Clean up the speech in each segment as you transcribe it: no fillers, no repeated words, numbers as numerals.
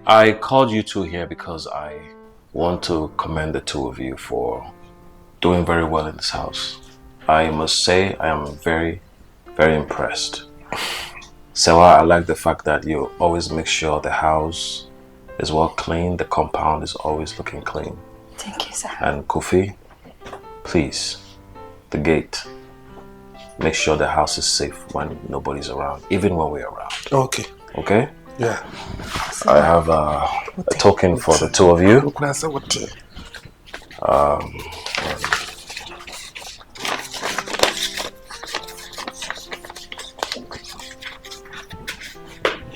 I called you two here because I want to commend the two of you for doing very well in this house. I must say I am very, very impressed. Sewa, I like the fact that you always make sure the house is well clean, the compound is always looking clean. Thank you, sir. And Kofi, please, the gate. Make sure the house is safe when nobody's around, even when we're around. Okay. Okay? Yeah. I have a token for the two of you.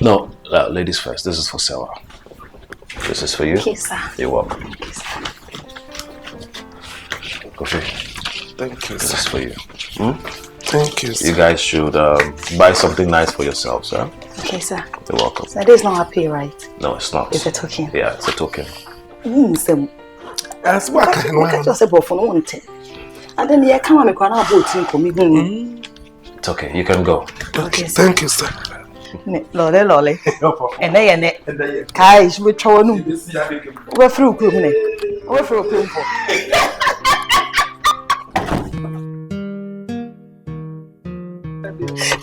No, ladies first. This is for Sewa. This is for you. Thank you, sir. You're welcome. Thank you, sir. Kofi. Thank you, This sir. is for you. Thank you, sir. You guys should buy something nice for yourselves, huh? Okay, sir. You're welcome. Sir, this is not happy, right? No, it's not. It's a token. Yeah, it's a token. As what can I just say, but for no one thing. And then you come and make another boat for me. It's okay. You can go. Okay, thank you, sir. Lolly. And they Kai, we throw no. We're through, we're through.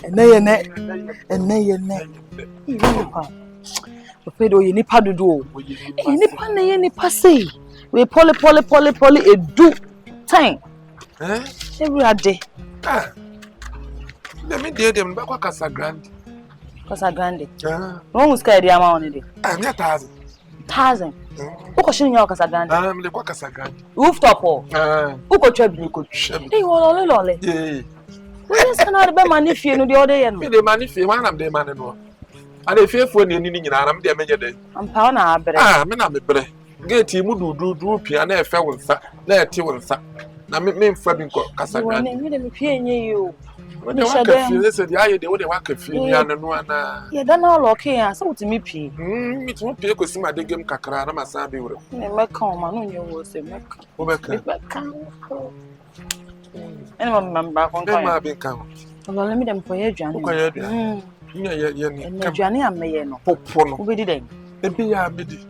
And they Pedo, you nipa do do. Nipa na ye nipa say. We poly a do time. Every day. Let me dear them back Casa Grande. Casa Grande. One was scared the amount on it. I'm not 1,000. Who question your Casa Grande? I'm the Casa Grande. Rooftop or who could trap you could. Hey, lolly. Yeah. Where's another money if you know the other end? The money if you want them man and and if you're for any I'm there many days. I'm pound a bread. I'm a bread. Get him do piano fell with that. Let you will sat. Now make me Fabian Casa Grande. You. When you want to feel this, the idea they would want to feel and one. Yeah, then all okay. I saw to me pee. It won't be a my game cacra, my son be with me. Come on, you was a mech. And I'm back on my big count. Well, let me them for your journey. Yeah, Johnny, I may know. Who did it? Be a biddy.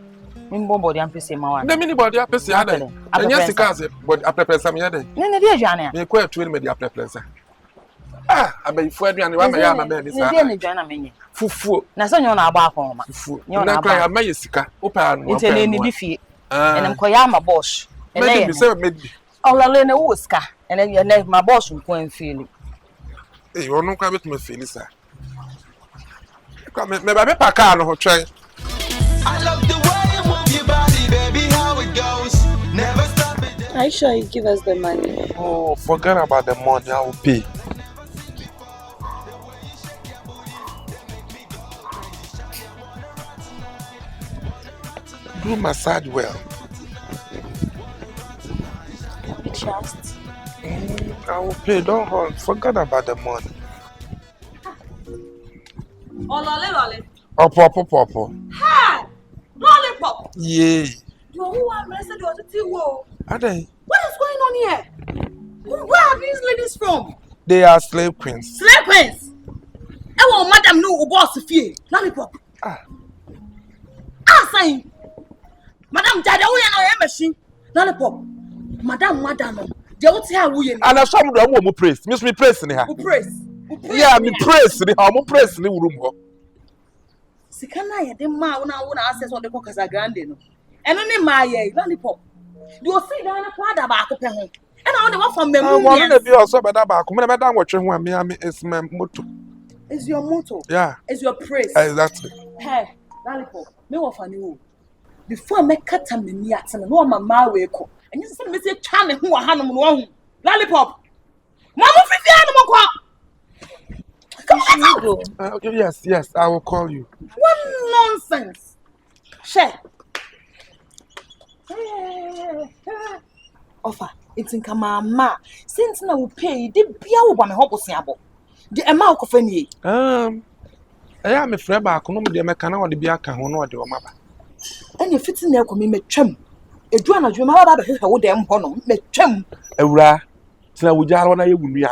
In Bobo, I'm pissing my one. The minibody up is the other. And yes, the cousin, but I prepare some other. No, dear Johnny. They quite twin me the apple. I may find you and my man is a Johnny. Fufu. Now, so you're not back home. You're not crying. I may sika. Open it's any defeat. And I'm Koyama Bosch. And maybe so maybe. All alone a whisker. And then you let my boss will go and feel it. You won't come with me, Phyllis. Come, maybe I can't try. I love the way you move your body, baby, how it goes. Never stop it. Are you sure you give us the money? Oh, forget about the money, I will pay. Do massage well. You trust? I will pay, don't hold. Forget about the money. Oh, lolly. Pop. Hey! Lollipop! Yay. You who are arrested or the T-Wo? Are they? What is going on here? Where are these ladies from? They are slave queens. Slave queens! I want madam know who boss of you. Lollipop. Saying, Madam Dada, we are not a machine. Lollipop. Madam, they will tell we and I saw them who praise. Miss me praise in here. who praise. Yeah, me praise in the praise in the room. Sikana, the man when I want to access on the Casa Grande. And only my Lollipop. You see down a quad about the home. And I want from them. I want to be also better back. When I'm watching one, me is my motto. Is your motto? Yeah. Is your praise? Exactly. Hey, Lollipop, me wa fani wo. Before me kata me ni atena no mama we ko. Enyi se me se twa me ho wa hanom no hu. Lollipop. Mama fifi hanom ko. Come on. Yes, I will call you. What nonsense. Share. Offer. It's in mama. Since na we pay, the bia wo ba me ho bosiabo. The amount of any. I am a friend back. No, the mechanic or the biaka who know the mama. And you fit in there, come me chum. A drama, you might have a whole damn honor, me chum. A ra. So, would you want to be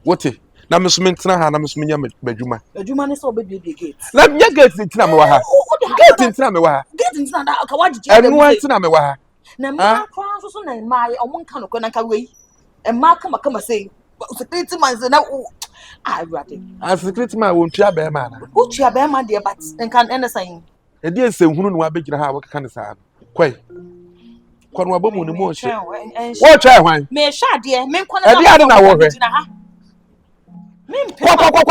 what it? Now, Miss Mintina, Miss Minya, Beduma. A Juma is all baby gates. Let me get it. Oh, Get into me wa. Get into that ka wa jiji And one thing me wa. na ma kwa so na ma ye omo nka no ko na nka wei e ma kama say security man say na awurade As security man won tua be ma na. wo tua be ma de but nka ene san E dey senhunu no wa begina ha wo kaka ne sa. Kwai. Kwa no abomu ne mo hye. Wo try hwan? me sha de me nkwa E dey ade na wo hwe. Me mpe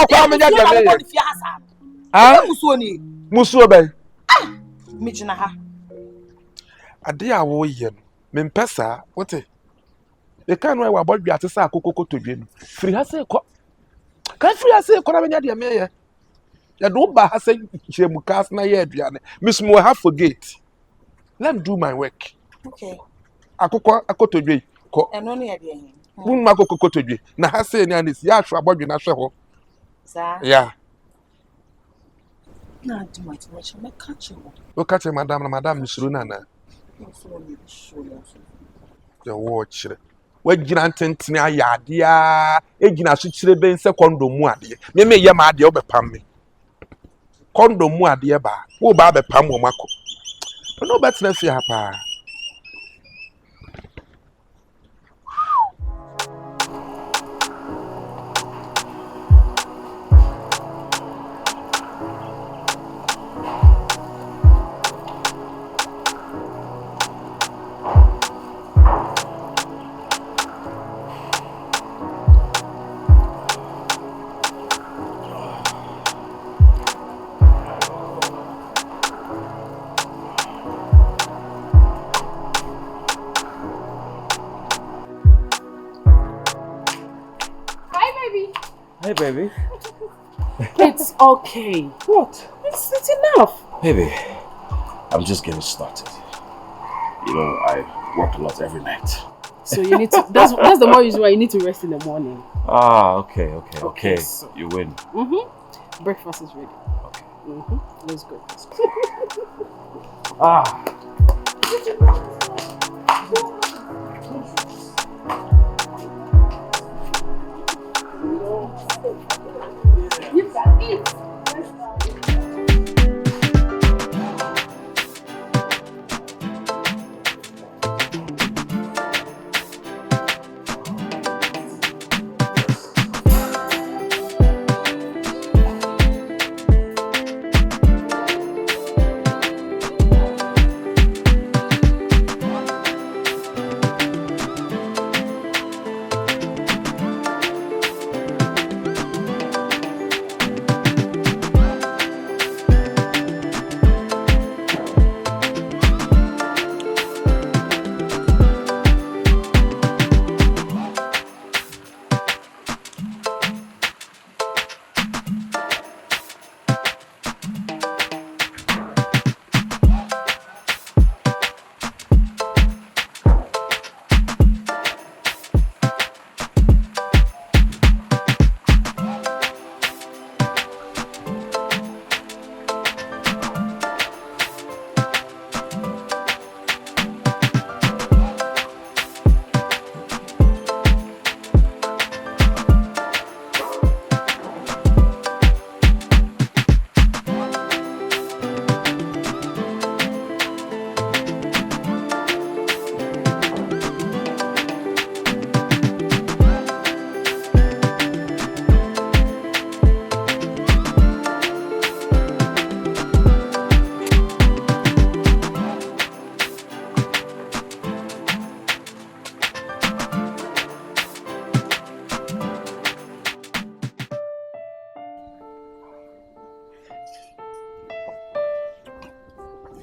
Kwa me jaja me. Ah? Musuo ni. Musuo ben. Me gina ha. Ade a wo ye no. Me mpesa, wote. E kan no e wa bodua te sa akokoko todwe no. Firi ha se ko. Kan firi ha se ko na me nya de me ye. Ya do ba ha se chemu kas na ye aduane. Miss mo have forget. Let me do my work. Okay. Akoko akotodwe ko. Eno no ye de hin. Bun ma kokoko todwe. Na ha se ni anis ya ahwa bodwe na hwe ho. Sa. Yeah. Na do my work. Me catch you. Wo catch madam na madam misuru na na. Ya wo chire. Wa gina ntentene ayade a egina so chire ben se kondom mu ade. Me ye ma ade obepam me. Kondom mu ade ba. Wo ba bepam wo mako. No better fi ha pa. Hey, baby. It's okay. What? It's enough. Baby, I'm just getting started. You know, I work a lot every night. So you need to. That's the more reason why you need to rest in the morning. Ah, okay. So, You win. Breakfast is ready. Okay. Let's go. Ah. You can eat.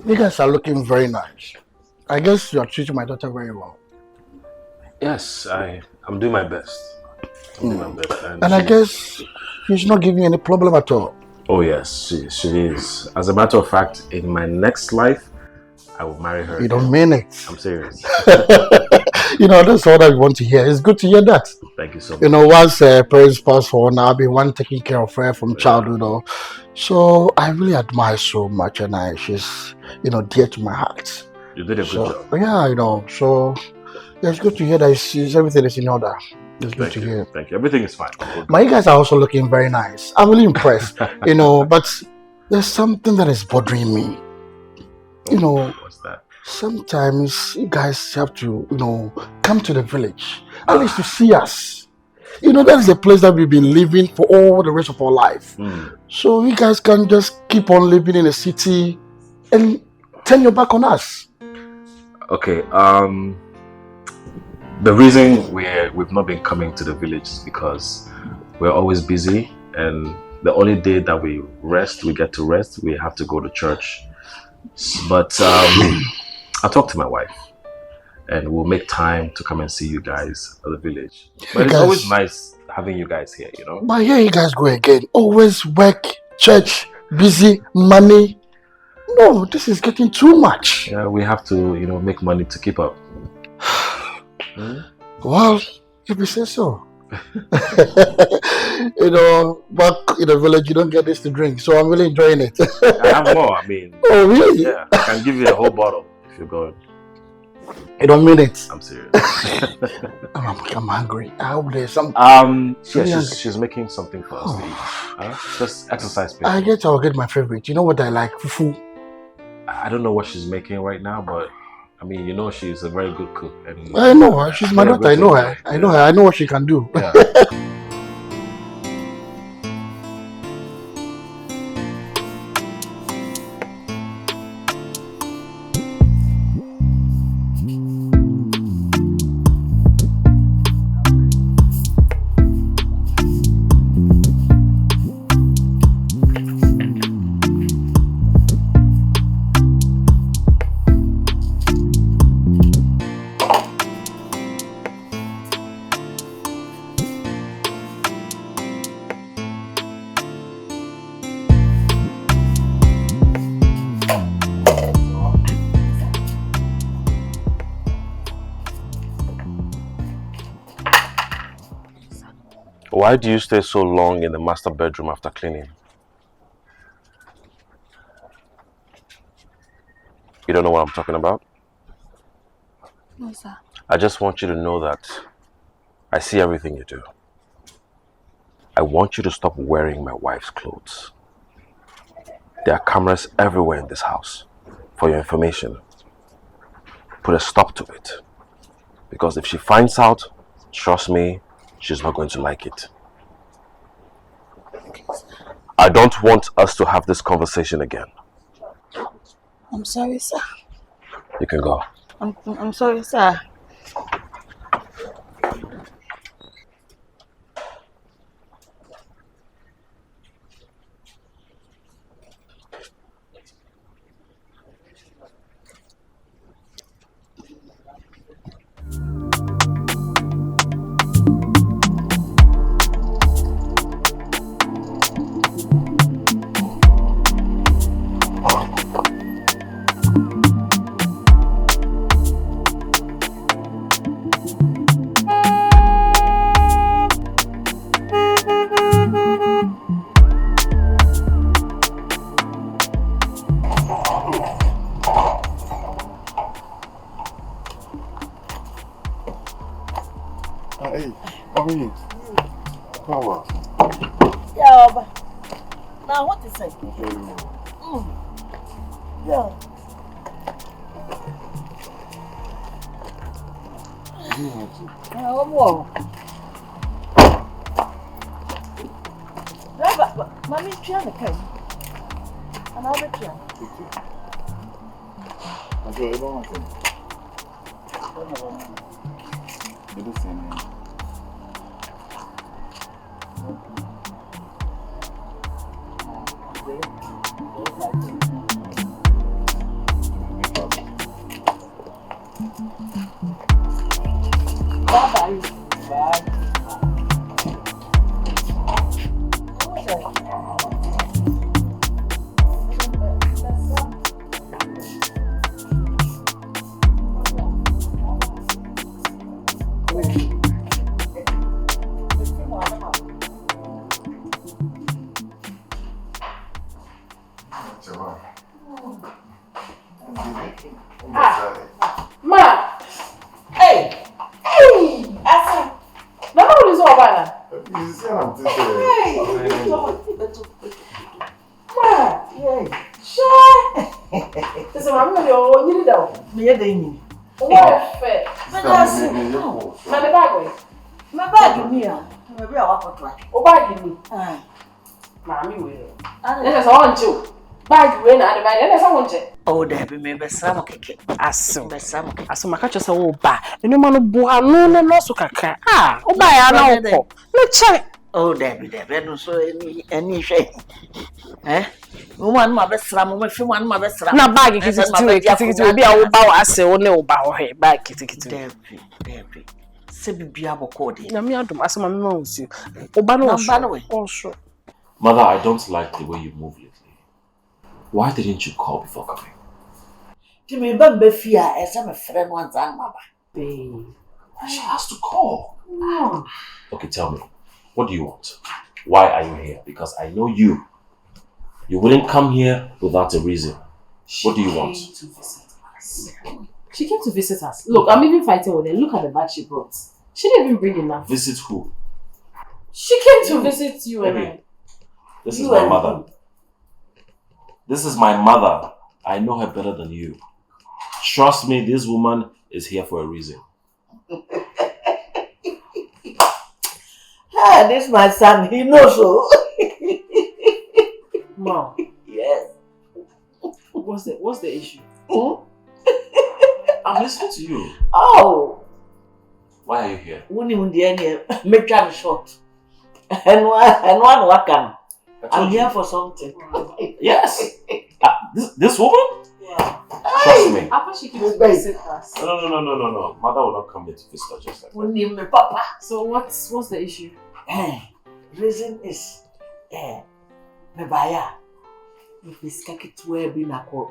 You guys are looking very nice. I guess you're treating my daughter very well. Yes, I'm doing my best. I'm doing my best. And I guess she's not giving you any problem at all. Oh yes, she is. As a matter of fact, in my next life, I will marry her. You don't mean it. I'm serious. You know, that's all that we want to hear. It's good to hear that. Thank you so much. You know, once parents pass on, I'll be one taking care of her from childhood. So I really admire so much, and she's, dear to my heart. You did a good job. Yeah, so it's good to hear that everything is in order. It's good to hear. Thank you. Everything is fine. My guys are also looking very nice. I'm really impressed, but there's something that is bothering me. you know, What's that? sometimes you guys have to, come to the village, at least to see us. That is a place that we've been living for all the rest of our life. So you guys can just keep on living in the city and turn your back on us. Okay, the reason we've not been coming to the village is because we're always busy, and the only day that we get to rest, we have to go to church. But I'll talk to my wife, and we'll make time to come and see you guys at the village. But it's always nice having you guys here, But here you guys go again. Always work, church, busy, money. No, this is getting too much. Yeah, we have to, make money to keep up. Well, if you say so. Back in the village, you don't get this to drink, so I'm really enjoying it. I have more, I mean. Oh, really? Yeah, I can give you a whole bottle if you're going. You don't mean it? I'm serious. I'm hungry. I hope there's some. She's making something for us to eat. Just exercise. I'll get my favorite. You know what I like? Fufu. I don't know what she's making right now, but I mean, she's a very good cook. And I know her. She's my daughter. I know her. I know her. I know what she can do. Yeah. Why do you stay so long in the master bedroom after cleaning? You don't know what I'm talking about? No, sir. I just want you to know that I see everything you do. I want you to stop wearing my wife's clothes. There are cameras everywhere in this house. For your information, put a stop to it. Because if she finds out, trust me, she's not going to like it. I don't want us to have this conversation again. I'm sorry, sir. You can go. I'm sorry, sir. Now what is it? Yeah. Mommy, try the cake. And I'll bet you. So I'm going to need it. Me yedeni. What fair? My bag. My bag me ah. Me be awakotwa. O bag me. Mami we. Let us on to. Bag we na the bag. Let us on to. Oh, there be me be sam keke. Aso. Be sam. Aso maka cho se wo ba. Enu ma no bo anu no so kakra. Ah, wo ba ya na wo ko. No che. Oh, there be no so any hwe. Woman ma be sram, me fi man ma be sram. Na bag kiti obi a wo ba wo ase wo ne wo ba wo he bag kiti. There be. Se bibia boko de. Na me adom ase ma me ma wusi. Wo ba no so. Mother, I don't like the way you move lately. Why didn't you call before coming? Jimmy Bambe Fia, as I'm a friend once and mama. She has to call. Okay, tell me, what do you want? Why are you here? Because I know you. You wouldn't come here without a reason. What do you want? She came to visit us. She came to visit us. Look, I'm even fighting with her. Look at the bag she brought. She didn't even bring enough. Visit who? She came to visit you and I. This is my mother. This is my mother. I know her better than you. Trust me, this woman is here for a reason. This my son, he knows so. Mom. Yes. What's the issue? I'm listening to you. Oh. Why are you here? Make that short. And one wakan. I'm here for something. Yes. This woman? Yeah. Trust me. I thought she came to visit us. No. Mother will not come here to visit us just like that. Name me papa. So what's the issue? Reason is me baya. If this kitwe be na ko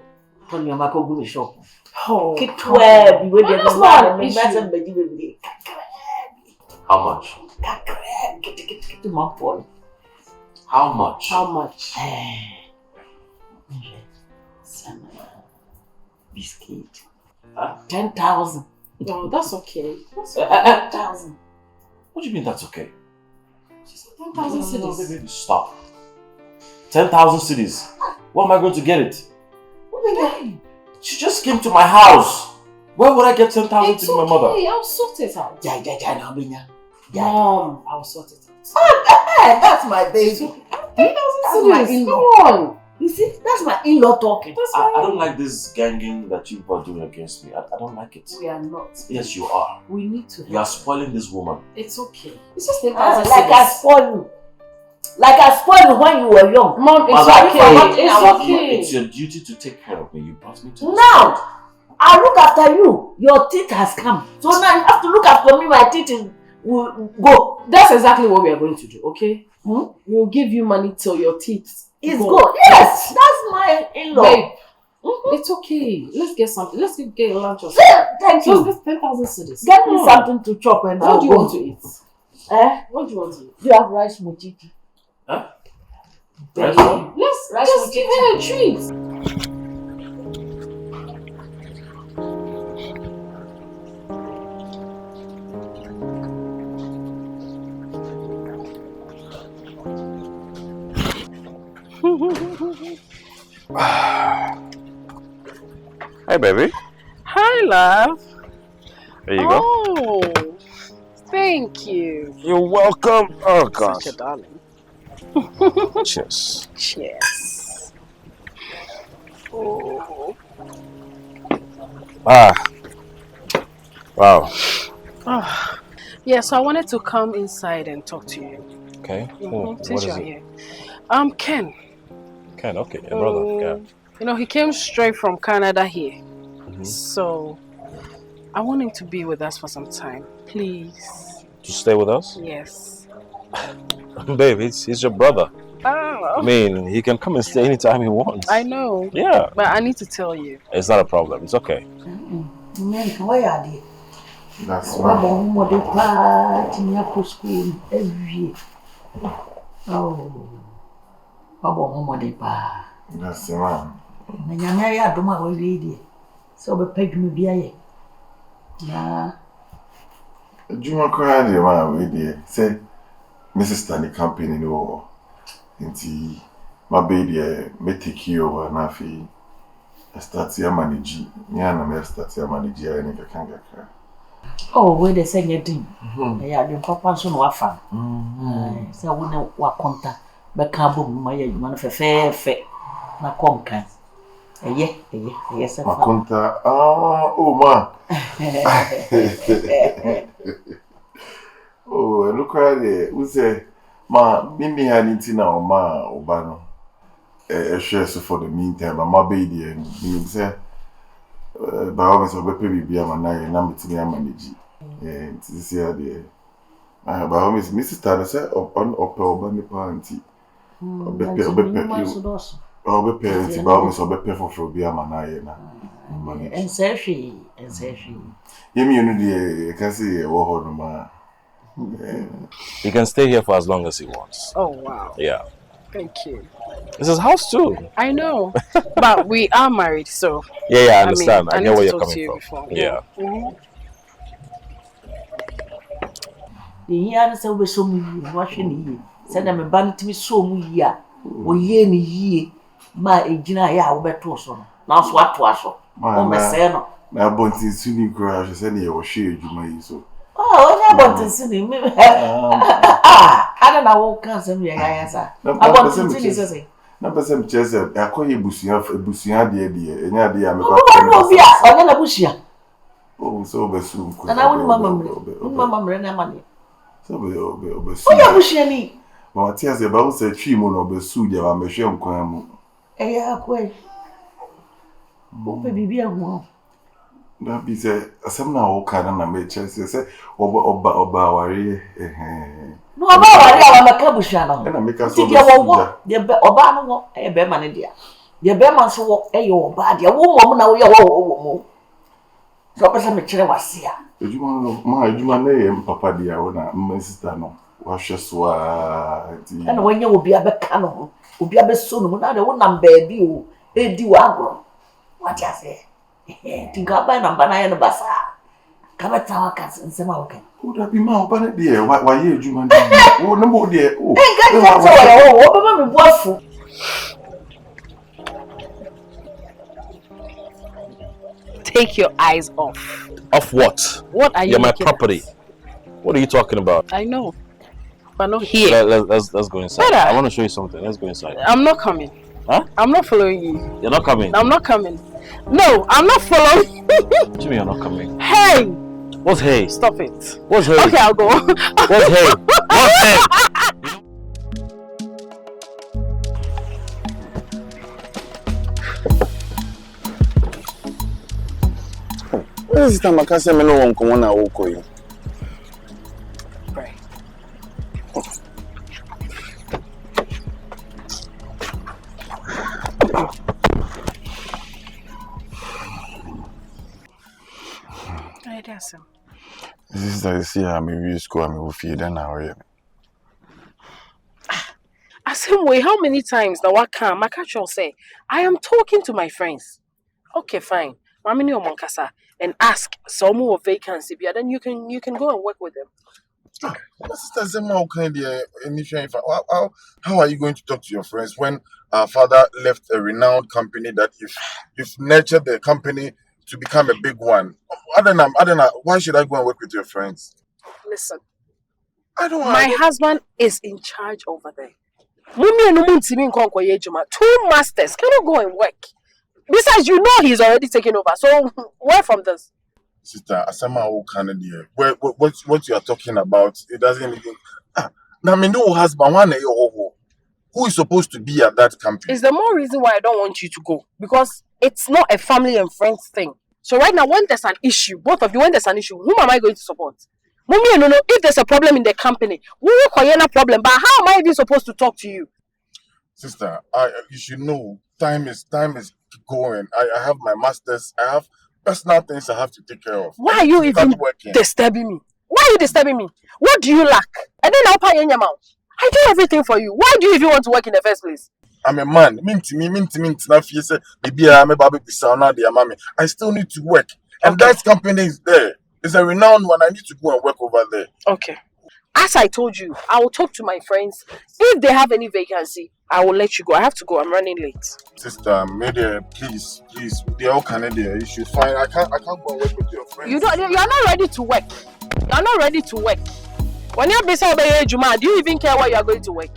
ton your mako go shop. Oh. Kitwe be we dey not me issue. be. How much? Get my phone. How much? How much? Some biscuit. 10,000. No, that's okay. That's 10,000. What do you mean that's okay? She said 10,000 cedis. Baby, stop. 10,000 cedis. Where am I going to get it? She just came to my house. Where would I get 10,000 to my mother? Okay, I'll sort it out. Mom, I'll sort it out. That's my baby. 10,000 That's my cedis. in-law. Come on. You see, that's my in-law talking. That's I why don't like this ganging that you are doing against me. I don't like it. we are not. Yes, you are. We need to. You are spoiling this woman. It's okay. It's just 10,000 Like I cedis. spoiled you. Like I spoiled you when you were young. Mom, it's Mother, okay. It's okay. It's your duty to take care of me. You brought me to this Now, I look after you. Your teeth has come. So now you have to look after me. My teeth will go. That's exactly what we are going to do, okay? We'll give you money till your teeth It's go. good. Yes, that's my in-law. Babe, it's okay. Let's get something. Let's get lunch or something. Thank So you. this 10,000 cedis. Get me something to chop and What do you want to eat? What do you want to eat? Do you have rice mochichi? Huh? Baby. Let's Rice just give her a treat. Hey, baby. Hi, love. There you Oh, thank you. You're welcome. Oh, God. Such a darling. Cheers. Cheers. Oh. Wow. Yeah, so I wanted to come inside and talk to you. Okay. Since What is you're it? here. Ken. Ken, okay. Your brother. Yeah. You know, he came straight from Canada here. So, I want him to be with us for some time. Please. To stay with us? Yes. Babe, he's your brother. Oh. I mean, he can come and stay anytime he wants. I know. Yeah. But I need to tell you. It's not a problem. It's okay. Why are they? That's Oh, That's right. So be peg me be na Juma cry the man we there. Say Mrs. Stanley campaign in the Inti my baby me take you over na fi start here manage. Me and I start here manage. I need to can't get cry. Oh, where they say you do? Yeah, the papa so no afa. So we know wa konta. Be ka bo ma ya juma no fe na konka. Yes, Ma konta. Oh ma. Oh, look at it. Who say ma mimi haniti na o ma obano. Share so for the meantime, my baby and me say by always obe baby be am na na metimi manage. This year there. By always Mrs. Tana say on oba ni party. Obe parents by always obe pay for be am na na. And say Yemi you know the can see wo ho no ma. He can stay here for as long as he wants. Oh wow. Yeah. Thank you. It's his house too. I know. But we are married, so Yeah, I understand. I mean, get where need to you're talk to coming you from. before. Yeah. the here say we so mu wa hwe ni yi. Say na me ba ntimi so mu yi a. Wo ye ni yi ma ejina ya wo beto so no. Na so ato aso. O me say no. Na bonti suni kura she say na ye wo hwe ejuma yi so. Oh, onye bonti suni me. Ada na wo kan sem ya sa. Abonti suni say. Na person chese akoye ebusuya de enya de ya me kwa. Onye na bushia. Oh, so besu ko. Na wo mama mre na mani. So besu. Oya bushia ni. Ma tia se ba wo se twi mu no besu de ba mehwe nkwan mu. Ya kwe. Ope bibi ahu. Na bi se asem na wo kana na me chese se oba ware No oba ware awa maka bushia no. Na me ka so be oba no wo e be ma ne dia. De be ma so wo e ye oba dia wo mom na wo ye wo mo. So pesa me kire wase a. Ejuma na ye papa dia wo na my sister no. Wa hwe so a ti. Na wo nya obi abeka no. Obi abeso no na de wo nam baabi o. Edi wa agro. What you say? Tinga ba na bana ye no basa. Kaba tawa ka nsema wo kan. O da bi ma oba na de wa ye ejuma na. Wo no mo de o. Wo baba me boafu. Take your eyes off. Off what? What are you You're my looking property. at? What are you talking about? I know. But not here. Let's go inside. Better. I want to show you something. Let's go inside. I'm not coming. Huh? I'm not following you. You're not coming? I'm not coming. No, I'm not following. What do you mean you're not coming? Hey! What's hey? Stop it. What's hey? Okay, I'll go. What's hey? What's hey? This is time I can't say me no one come on now. Right. This is like see I'm in school. I'm with you then now. Same way, how many times now what can my catch say? I am talking to my friends. Okay, fine. Mamini or Monkasa and ask some more vacancy, then you can go and work with them. How are you going to talk to your friends when our father left a renowned company that you've nurtured the company to become a big one? Adana, why should I go and work with your friends? Listen, my husband is in charge over there. Two masters cannot go and work. Besides, you know he's already taken over. So where from this? Sister, Asama Canada. What you are talking about? It doesn't even. Now, me no husband one who is supposed to be at that company. It's the more reason why I don't want you to go, because it's not a family and friends thing. So right now, when there's an issue, both of you, when there's an issue, whom am I going to support? Mommy, no. If there's a problem in the company, we will call a problem. But how am I even supposed to talk to you? Sister, you should know time is going. I have my masters. I have personal things I have to take care of. Why are you even disturbing me? Why are you disturbing me? What do you lack? And then I'll pay in your mouth. I do everything for you. Why do you even want to work in the first place? I'm a man. I still need to work. And that company is there. It's a renowned one. I need to go and work over there. Okay. As I told you, I will talk to my friends. If they have any vacancy, I will let you go. I have to go. I'm running late. Sister, maybe please, they're all Canadian. You should find. I can't go and work with your friends. You're not ready to work. You're not ready to work. When you're busy over Juma, do you even care where you are going to work?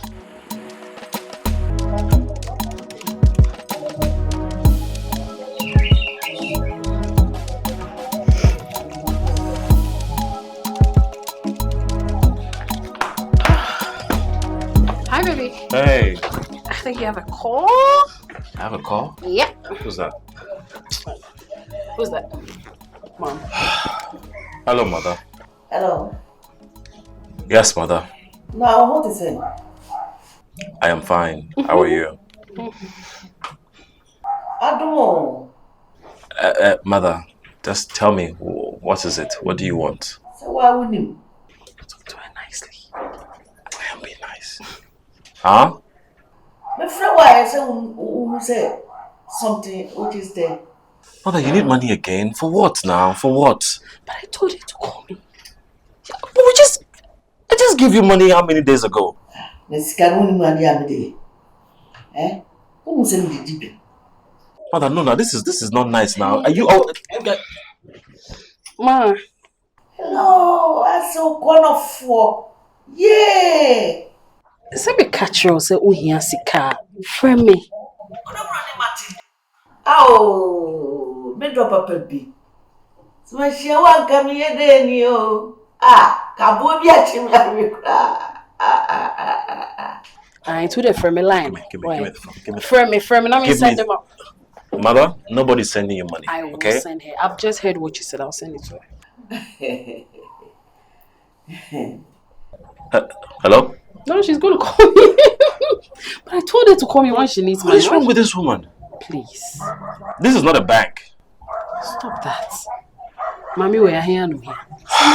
Hi, baby. Hey. I think you have a call. I have a call? Yeah. Who's that? Who's that? Mom. Hello, mother. Hello. Yes, mother. Now, what is it? I am fine. How are you? I don't know. Mother, just tell me, what is it? What do you want? So why wouldn't you? Talk to her nicely. I am being nice. Huh? My friend, why I say who say something which is there? Mother, you need money again? For what now? For what? But I told you to call me. Yeah, but I just gave you money how many days ago? Mother, no, this is not nice now. Are you all... Ma. No, I so gonna for. Yeah. Say me catch you say here sika. Friend me. Oh, me drop a baby. So when she want come here then you. Kabo bi a chim ya me kra. I to the friend me line. Give me the phone. Friend me. Let me send them up. Mother, nobody's sending you money. I will send her. I've just heard what you said. I'll send it to her. Hello? No, she's going to call me. But I told her to call me when she needs money. What is wrong with this woman? Please. This is not a bank. Stop that. Mommy, we are here no here.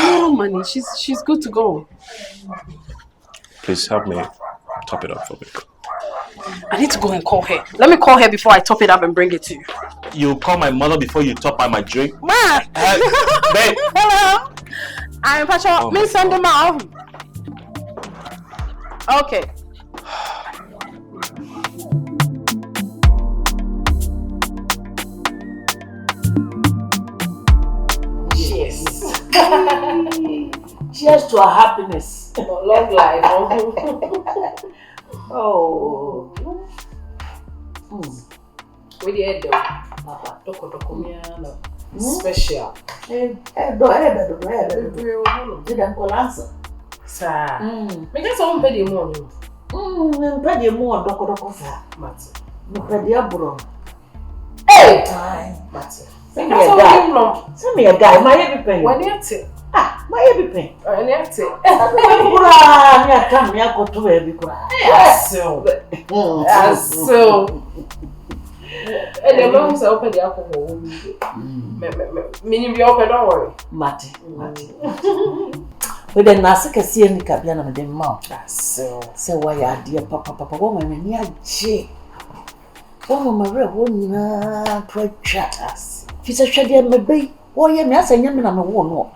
No money. She's good to go. Please help me top it up for me. I need to go and call her. Let me call her before I top it up and bring it to you. You call my mother before you top up my drink? Ma! Babe! Hello! I'm Pacha. Oh, Me send them out. Okay. Cheers. Cheers to our happiness. Long life. Oh. With the head Papa, special. Didn't call answer. Sir. Because someone paid the money. Paid the more, Doko, sir. Matter. No, paid the abroad. Hey! Matter. Send me a guy. My every penny. When you take. My every penny. And you take. I come here to every cry. So. And the mom said, open the alcohol. Meaning you open, don't worry. Mati. But then Nasa can see any cabin of the mouth. So why are dear Papa woman near J? Oh, my real woman, try chat us. She's a shady and my bay. Oh, yeah, yes, and young, I'm a woman.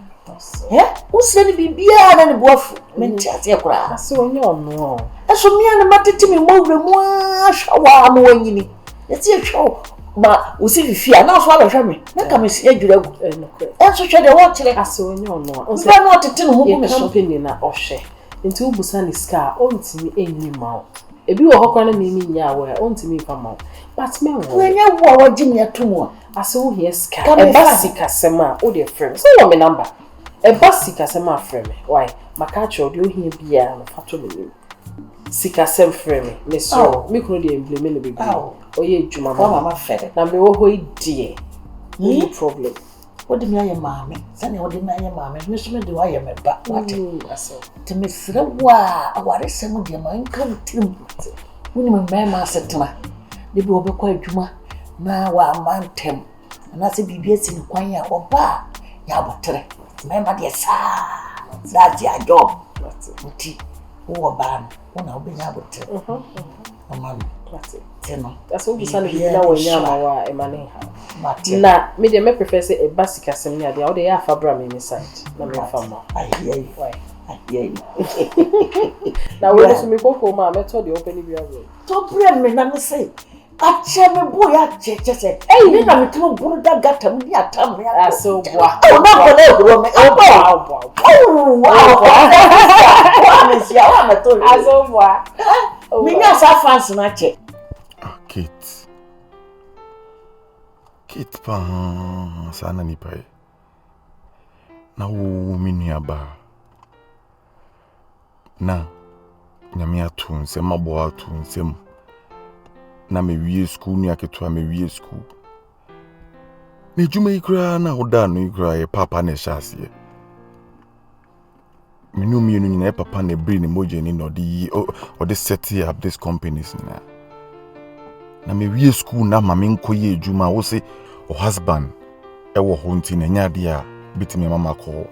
Eh? Who's sending me beer and a wolf? Mentia cry. So, no. And so me and the matter to me more than one shower. I'm winning. Let's see a show. But we see if you are not swallow me. Now come and see you. And so shall they watch it? I saw no. I'm not to tell whom is something in that Oshe. Into Busani scar, on to me any mouth. If you are calling me, Yahweh, on to me from out. But me, when you were watching your tomorrow, I saw here scar, a bassica sema, oh dear friend. So, what my number? A bassica sema friend. Why, my catch or do he be a fatally? Sika sem frame me so me kunu dey implement be oye juma mama fere na me wo hoi die no problem what do me aye maame sane what do me aye maame me so me dey aye me ba what aso te me sira wa aware sem dey ma nkan tim woni me mama setena de bi obekwa adwuma na wa amantem na se bibia si ni kwan ya oba ya botere mama dey that's your job what who ban una obinya bote mama that's what we say na when yama wa emane na me dey me prefer say e basic asem ni ade o dey afa bra me inside na me fa ma I Now when you make go ma, I told you open the room. To bring me na say. Ache me boy ache say. Hey, me na me timo buru da gata me ya tam me. So boy. Oh, na ko le buru me. Oh, wow. Wa me sia, wa me to. So boy. Me nya sa fans na che. Kate pa sana ni pai. Na wo minu aba. Na nyame atu nsem abo atu nsem. Na me wie school ni aketo me wie school. Na juma ikra na hoda no ikra ye papa na hyase. Minu mienu nyina papa na bri ni moje ni no de set up this companies na. Na me wie school na mama nkoye adwuma wo se o husband e wo ho nti na nya de a bitimi mama ko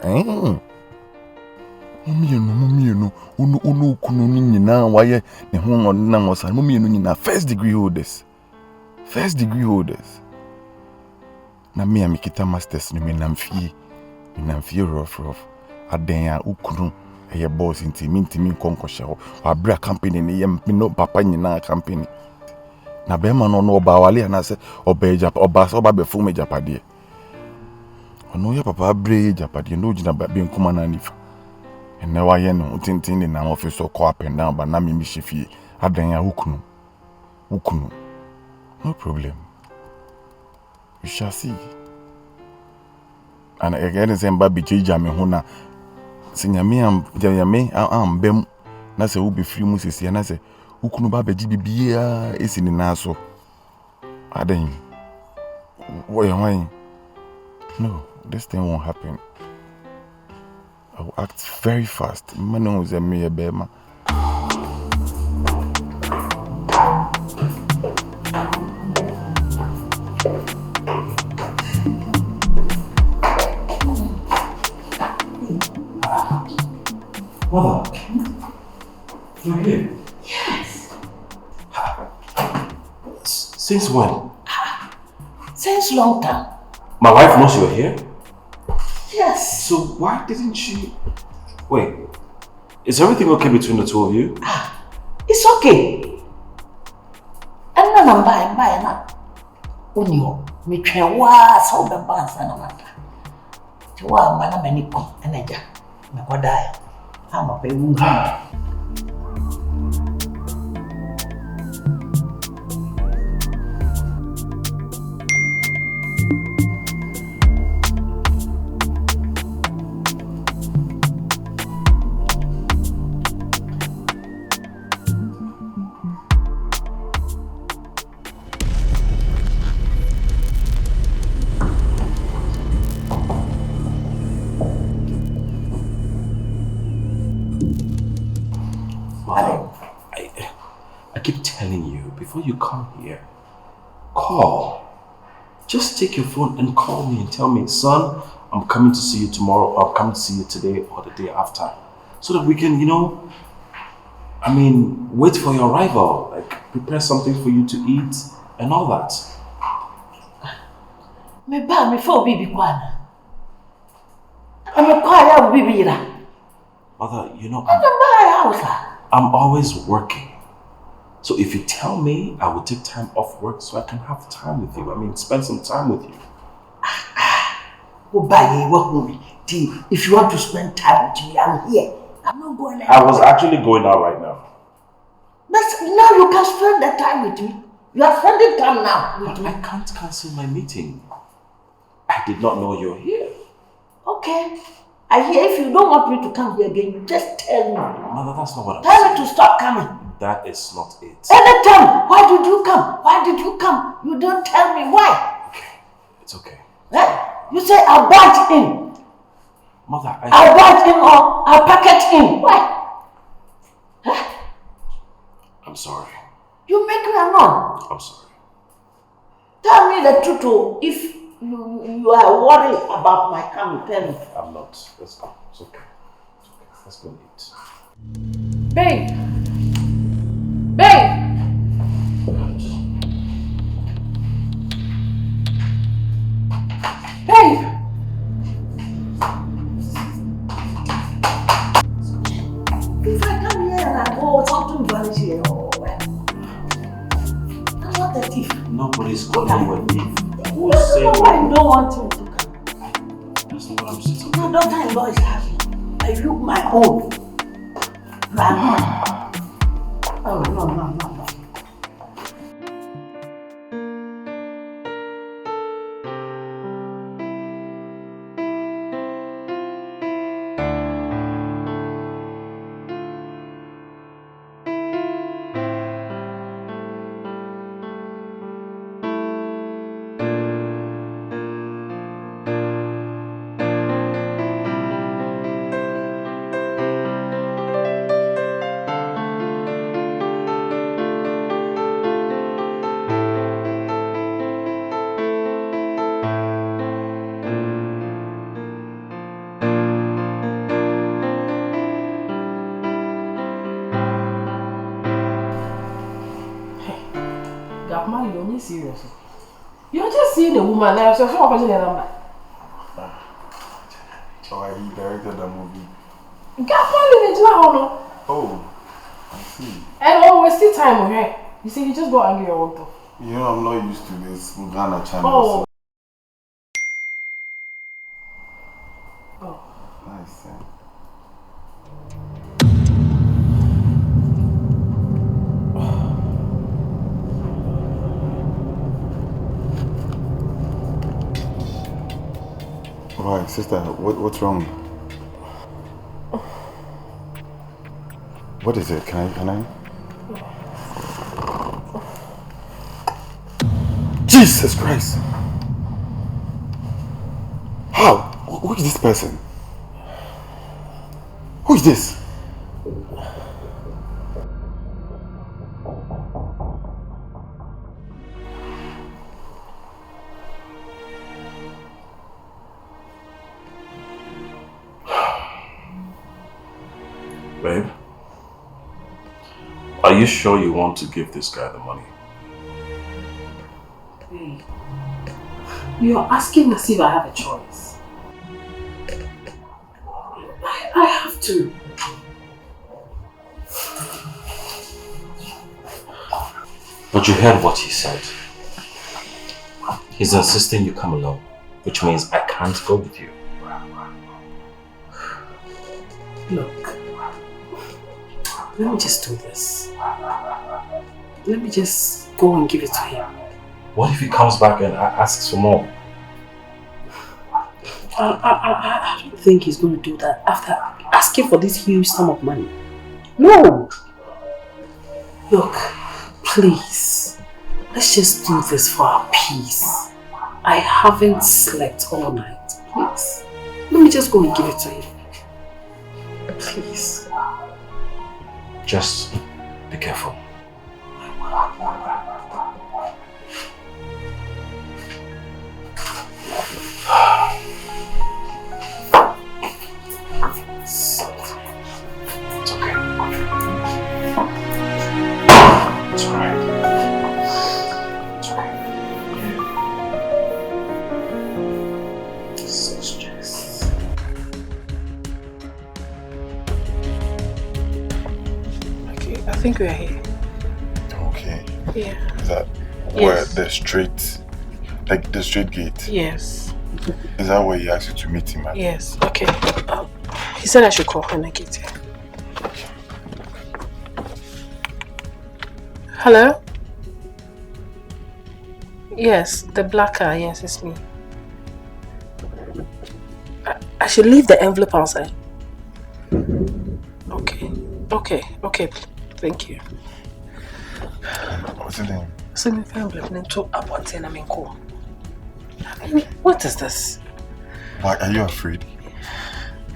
mumienu unu kunu ni nyina waye ne ho no na wosan mumienu nyina first degree holders na me amikita masters no me namfie rough aden a ukunu eye boss nti mintimi konkoshe ho abra company ne yem no papa nyina company na bema no oba wale na se oba be fu me japade ono ya papa abre japade no gina ba be nkuma na nifa ene wa ye no tintin ni na office ko up and down ba na me shifie adan ya ukunu no problem we shall see and again say mba bi chija me ho na sinyame am bem na se wo be free mu sisi na se ukunu ba beji bibia esi ni naso adan why no, this thing won't happen. I will act very fast. Man knows me a bema. Mother, you're here? Yes. Since when? Since long time. My wife knows you're here? Yes. So why didn't she... Wait, is everything okay between the two of you? It's okay. And then I'm buying now. Unyo, me train was so the bands and a matter. To our man, many come and I just, me go die. I'm a baby. I keep telling you, before you come here, call. Just take your phone and call me and tell me, son, I'm coming to see you tomorrow, or I'm coming to see you today or the day after. So that we can, wait for your arrival, like prepare something for you to eat and all that. Me ba me for baby kwana. I'm quiet baby ira. Mother, I'm always working. So if you tell me, I will take time off work so I can have time with you. Spend some time with you. If you want to spend time with me, I'm here. I'm not going anywhere. I was actually going out right now. Now you can spend the time with me. You are spending time now with me. I can't cancel my meeting. I did not know you're here. Okay. I hear if you don't want me to come here again, you just tell me. Mother, that's not what I'm saying. Tell me to stop coming. That is not it. Anytime. Why did you come? Why did you come? You don't tell me why. Okay. It's okay. You say I barge in. Mother, I barge in or I packet in. Why? I'm sorry. You make me alone. I'm sorry. Tell me the truth. If you are worried about my coming, tell me. I'm not. Let's go. It's okay. Let's go eat. Babe! Babe! Babe! I don't want him to come. That's not what I'm saying. No, daughter-in-law is happy. Are you my own? You are not. Oh, no. Gapman, you're not serious. You're just seeing a woman now, so how much is number? Oh, he directed the movie. Gapman is not. Oh, I see. And always still time, okay? You see, you just got angry or what? You know, I'm not used to this Ghana channel. Oh. So. Oh. Nice. Right, sister, what's wrong? What is it? Can I? Jesus Christ! How? Who is this person? Who is this? Babe, are you sure you want to give this guy the money? Hey, you're asking as if I have a choice. I have to. But you heard what he said. He's insisting you come alone, which means I can't go with you. Look, let me just do this. Let me just go and give it to him. What if he comes back and asks for more? I don't think he's going to do that after asking for this huge sum of money. No! Look, please, let's just do this for our peace. I haven't slept all night. Please, let me just go and give it to him. Please. Just be careful. It's okay. It's alright. It's okay. So stressed. Okay, I think we are here. Okay. Yeah. Is that Yes. where the straight, like the straight gate? Yes. Is that where he asked you to meet him at? Yes. Okay. He said I should call when I get here. Hello? Yes, the black car. Yes, it's me. I should leave the envelope outside. Okay. Okay. Okay. Thank you. What's the name? So my family went to Aponte and I'm in call. What is this? Why are you afraid?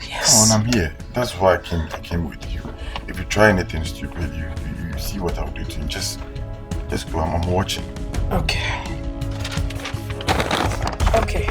Yes. Come on, I'm here. That's why I came with you. If you try anything stupid, you see what I'll do to you. Just go. I'm watching. Okay. Okay.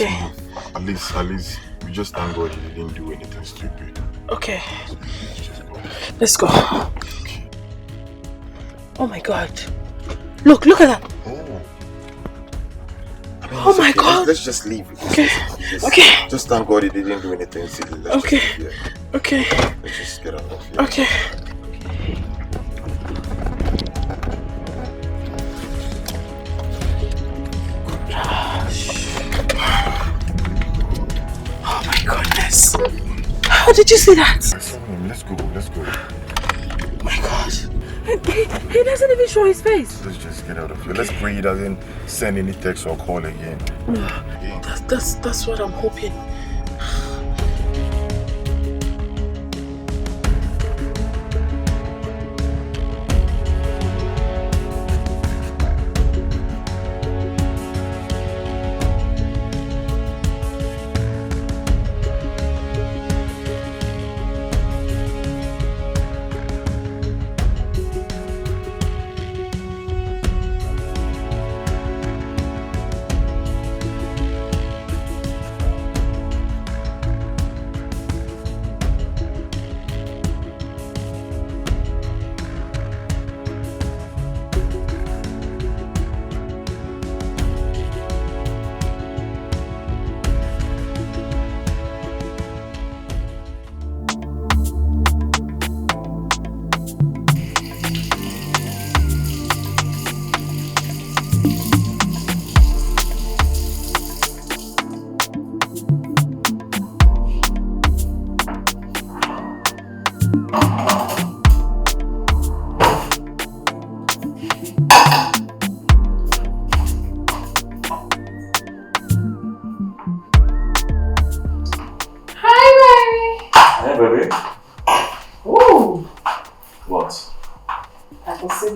Okay. At least, we just thank God he didn't do anything stupid. Okay. Just go. Let's go. Oh my God. Look at that. Oh my God. Let's just leave. Okay. Okay. Just thank God he didn't do anything silly. Let's just leave here. Okay. Let's just get out of here. Okay. Oh my goodness. How did you see that? Let's go. Oh my God. He doesn't even show his face. Let's just get out of here. Let's pray he doesn't send any text or call again. That's what I'm hoping.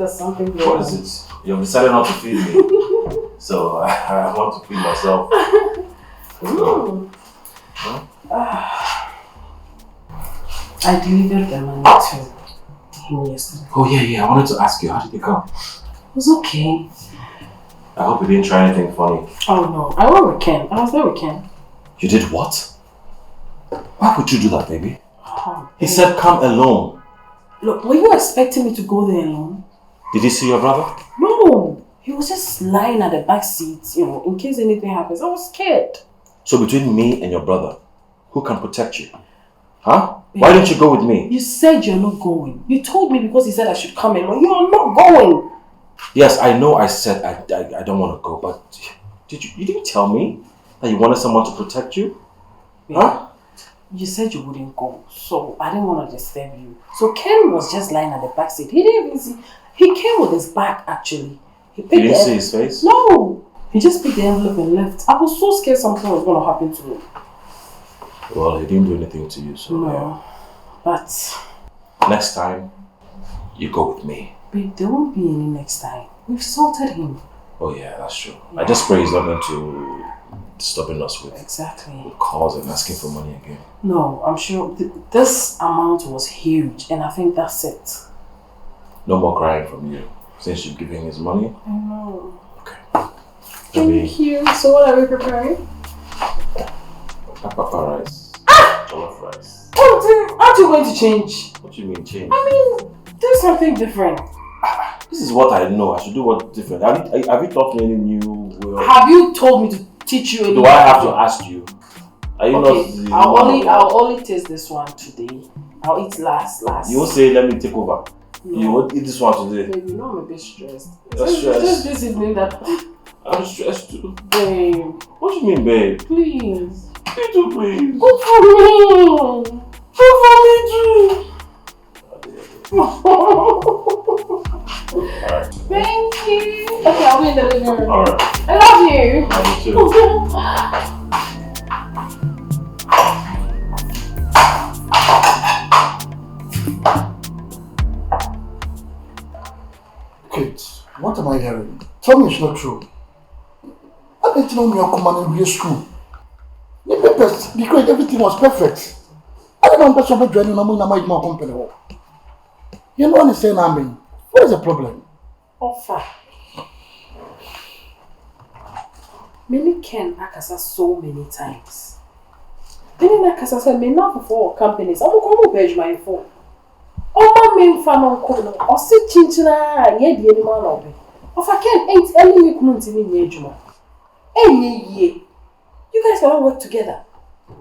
Something what is it? You've decided not to feed me. So I want to feed myself. I delivered the money to him yesterday. Oh yeah. I wanted to ask you, how did it come? It was okay. I hope you didn't try anything funny. Oh no, I went with Ken. I was there with Ken. You did what? Why would you do that, baby? Oh, he said come alone. Look, were you expecting me to go there alone? Did he see your brother? No, he was just lying at the back seat, in case anything happens. I was scared. So between me and your brother, who can protect you? Huh? Why didn't you go with me? You said you're not going. You told me because he said I should come alone. You are not going. Yes, I know I said I don't want to go, but you didn't tell me that you wanted someone to protect you? Yeah. Huh? You said you wouldn't go, so I didn't want to disturb you. So Ken was just lying at the back seat. He didn't even see. He came with his back actually. You didn't see his face? No. He just picked the envelope and left. I was so scared something was going to happen to me. Well, he didn't do anything to you, so... No. But... next time, you go with me. Babe, there won't be any next time. We've sorted him. Oh yeah, that's true. Yeah. I just pray he's not going to disturbing us with calls and asking for money again. No, I'm sure this amount was huge, and I think that's it. No more crying from you since you're giving his money. I know. Okay. Thank you. So what are we preparing? Papa rice. Jollof rice. Oh, aren't you going to change? What do you mean change? I mean, do something different. This is what I know. I should do what different. Have you taught me any new way? Have you told me to teach you anything? Do I have to ask you? Are you not? I'll only taste this one today. I'll eat last. You won't say let me take over. No. You won't eat this one today. Babe, you know I'm a bit stressed. You're stressed. Just this evening that... I'm stressed too. Babe. What do you mean, babe? Please. You too, please. Good for me. Good for me too. Alright. Thank you. Okay, I'll be in the living room. Alright. I love you. I do too. Kate, what am I hearing? Tell me it's not true. I didn't know me command in real school. The papers, the grade, everything was perfect. I don't understand what joining my company. You know what I'm saying, I mean? What is the problem? Offer. Many Ken akasa so many times. Many akasa say me not for companies. I'm going to page my phone. Oh, my fan on corner. Or sit chinchina ye the animal of it. Of I can't ain't any week months in Yejuma. Any year. You guys cannot work together.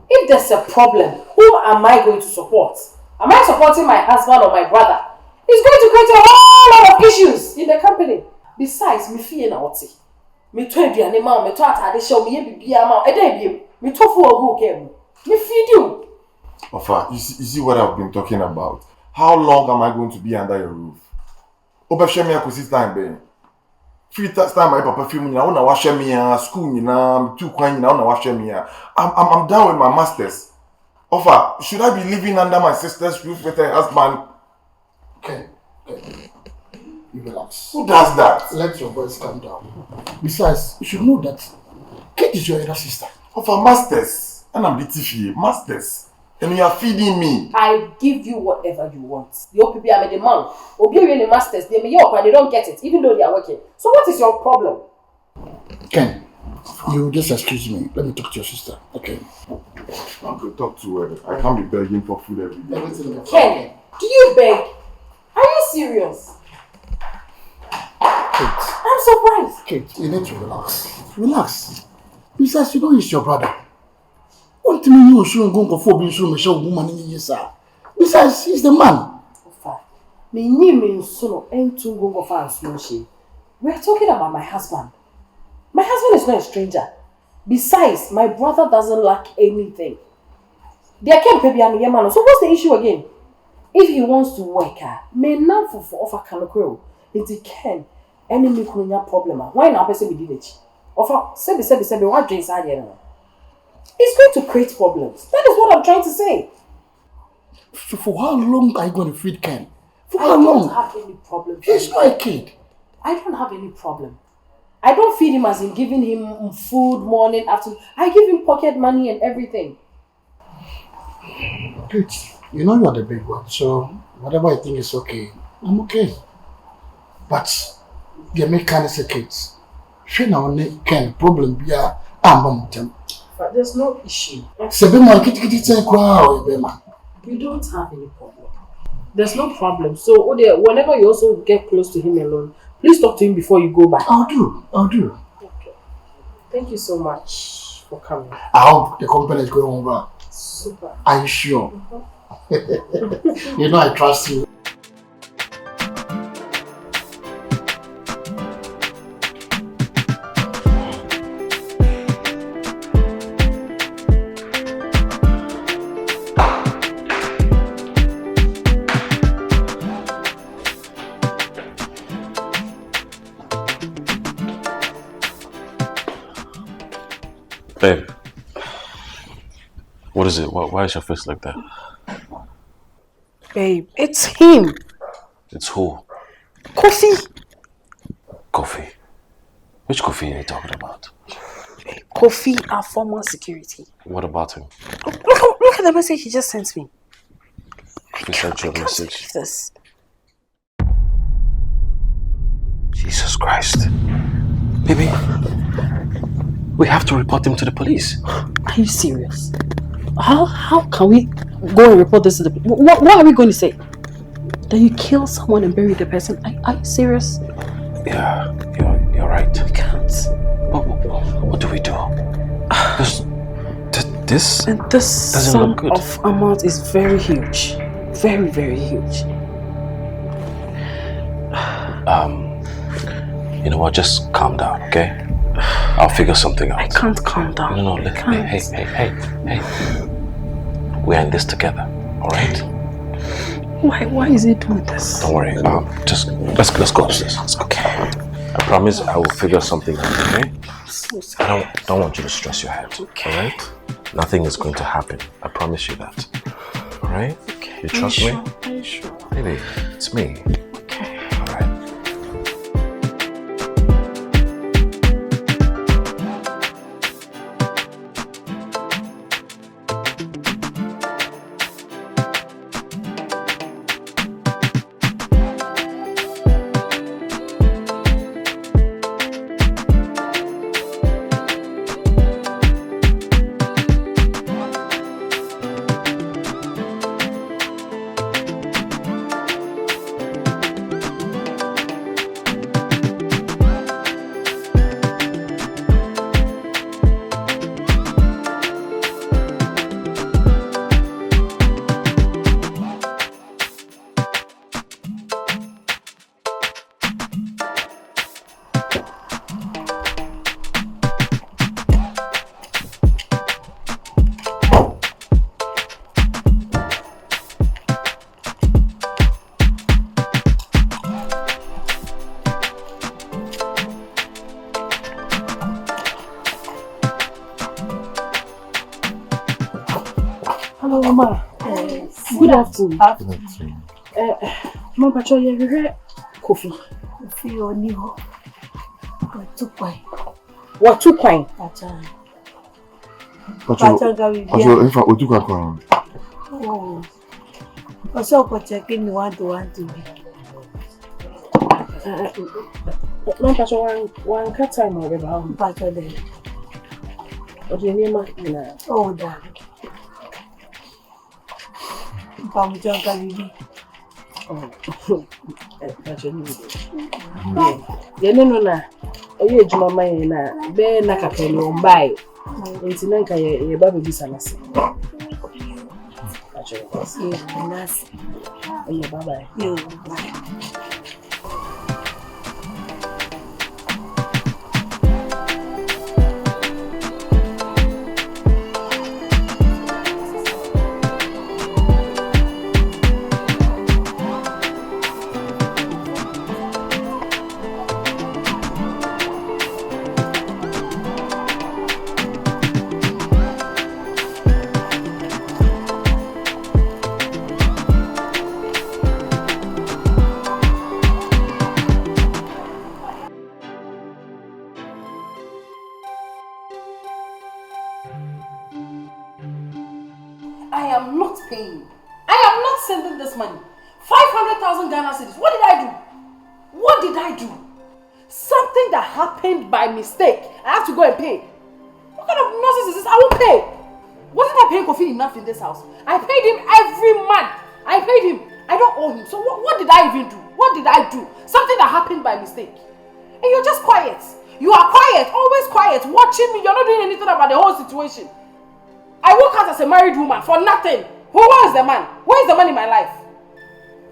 If there's a problem, who am I going to support? Am I supporting my husband or my brother? It's going to create a whole lot of issues in the company. Besides, me fear na oti. Me to the animal, me to atade show me be amount. Me to for go game. Me feed you. Ofa, you see what I've been talking about. How long am I going to be under your roof? Obafia me akosi time be. Free time my papa film na na wa share me school ni na two kwan ni na wa share me. I'm done with my masters. Ofa, should I be living under my sister's roof with her husband? Okay. You relax. Who does that? Let your voice calm down. Besides, you should know that Kate is your elder sister. Ofa, masters. And I'm the TV, masters. And you are feeding me. I give you whatever you want. The OPP are the man. Obi in the masters, they may york and they don't get it, even though they are working. So what is your problem? Ken, you just excuse me. Let me talk to your sister. Okay. Okay, talk to her. I can't be begging for food every day. Ken, do you beg? Are you serious? Kate. I'm surprised. Kate, you need to relax. Relax. Besides, you know he's your brother. What do you mean you shouldn't go for being so much woman in your sir? Besides, he's the man. We're talking about my husband. My husband is not a stranger. Besides, my brother doesn't lack anything. There can't be a man. So what's the issue again? If he wants to work, may not for offer calocro. It can enemy problem. Why not person we did it? Offer say what drinks are there? It's going to create problems. That is what I'm trying to say. So for how long are you going to feed Ken? For how long? I don't have any problem. He's not a kid. I don't have any problem. I don't feed him as in giving him food morning, afternoon. I give him pocket money and everything. Good. You know you're the big one, so whatever I think is okay, I'm okay. But they make kind of kids. She now can problem be a But there's no issue. We don't have any problem. There's no problem. So whenever you also get close to him alone, please talk to him before you go back. I'll do. Okay. Thank you so much for coming. I hope the company is going over. Super. Are you sure? You know I trust you. Babe, what is it? Why is your face like that? Babe, it's him. It's who? Kofi. Kofi? Which Kofi are you talking about? Kofi, our former security. What about him? Look at the message he just sent me. He sent you a message. This. Jesus Christ. Baby, we have to report him to the police. Are you serious? How can we go and report this to the police? What are we going to say? That you kill someone and bury the person? Are you serious? Yeah, you're right. We can't. What do we do? This doesn't look good. Of amount is very huge. Very, very huge. You know what? Just calm down, okay? I'll figure something out. I can't calm down. No, hey. We're in this together, alright? Why is he doing this? Don't worry, just let's go upstairs. Okay. I promise I will figure something out, okay? So sorry. I don't want you to stress your head, alright? Nothing is going to happen. I promise you that. Alright? Okay. You trust me? Are you sure? Baby, it's me. Okay. Alright. Mama. Good afternoon. Mama, Pacho, you heard coffee? Coffee or Niho? What took wine? What took wine? Pacho, if I would do a crime. Oh, I saw checking one to be. Mama, Pacho, one cut time or about Pacho then. Okay, name Oh, that. Pacho Gabi. Oh, Pacho, no. Oh, you do my mind na be na kapelo mbai. Nti na nka ye ba be bisa na se. Pacho, Nice. oh, bye. You. I am not paying. I am not sending this money. 500,000 Ghana cedis. What did I do? What did I do? Something that happened by mistake. I have to go and pay. What kind of nonsense is this? I won't pay. Wasn't I paying Kofi enough in this house? I paid him every month. I paid him. I don't owe him. So what did I even do? What did I do? Something that happened by mistake. And you're just quiet. You are quiet, always quiet, watching me. You're not doing anything about the whole situation. I woke out as a married woman for nothing. Where is the man? Where is the man in my life?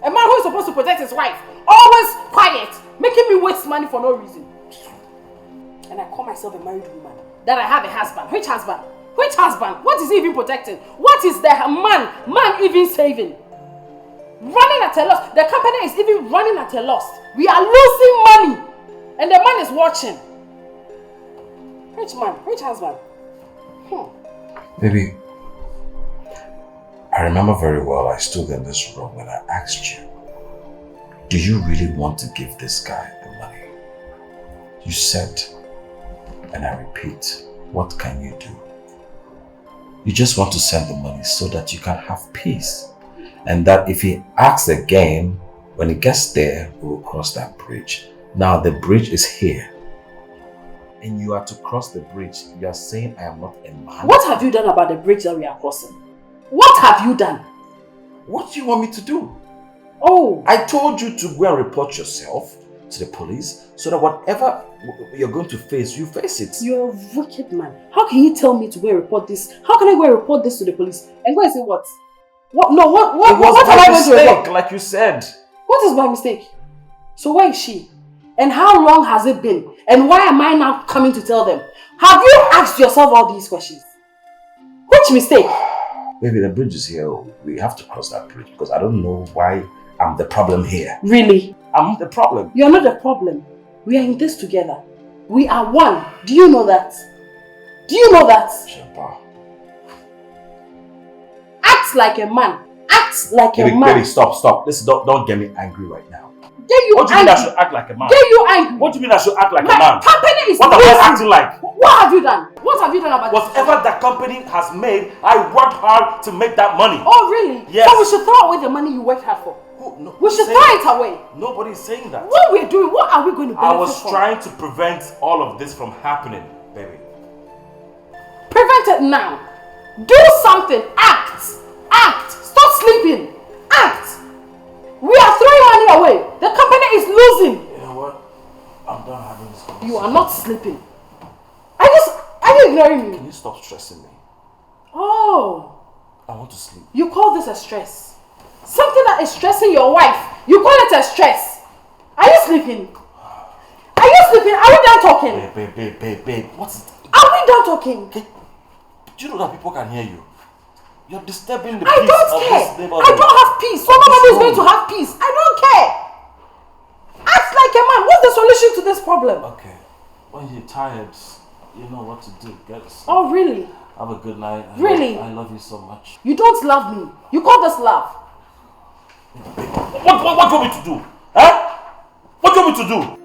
A man who is supposed to protect his wife. Always quiet, making me waste money for no reason. And I call myself a married woman. That I have a husband. Which husband? Which husband? What is he even protecting? What is the man even saving? Running at a loss. The company is even running at a loss. We are losing money. And the man is watching. Which man? Which husband? Baby, I remember very well I stood in this room and I asked you, do you really want to give this guy the money? You said, and I repeat, what can you do? You just want to send the money so that you can have peace. And that if he asks again, when he gets there, we will cross that bridge. Now the bridge is here. And you are to cross the bridge. You are saying I am not a man. What have you done about the bridge that we are crossing? What have you done? What do you want me to do? Oh. I told you to go and report yourself to the police so that whatever you're going to face, you face it. You're a wicked man. How can you tell me to go and report this? How can I go and report this to the police? And go and say what? What am I going to report? Like you said. What is by mistake? So where is she? And how long has it been? And why am I now coming to tell them? Have you asked yourself all these questions? Which mistake? Baby, the bridge is here. We have to cross that bridge because I don't know why I'm the problem here. Really? I'm the problem. You're not the problem. We are in this together. We are one. Do you know that? Do you know that? Shempa. Act like a man. Act like a man. Baby, stop. Listen, don't get me angry right now. What do you mean I should act like a man? Get you angry. What do you mean I should act like My a man? company is What am I acting like? What have you done? What have you done about whatever that company has made, I worked hard to make that money. Oh, really? Yes. So we should throw away the money you worked hard for. No, we should throw it away. Nobody is saying that. What we're doing, what are we going to benefit I was from? trying to prevent all of this from happening, baby. Prevent it now. Do something. Act. Stop sleeping. Act. We are throwing money away. The company is losing. You know what? I'm done having this conversation. You are not sleeping. Are you ignoring me? Can you stop stressing me? Oh. I want to sleep. You call this a stress? Something that is stressing your wife. You call it a stress. Are you sleeping? Are you sleeping? Are we done talking? Babe. What's it? Are we done talking? Okay. Do you know that people can hear you? You're disturbing the peace of this neighborhood. I don't have peace. So nobody is going to have peace. I don't care. Act like a man. What's the solution to this problem? Okay. When you're tired, you know what to do. Oh, really? Have a good night. Really? I love you so much. You don't love me. You call this love. What do you want me to do? Huh? What do you want me to do?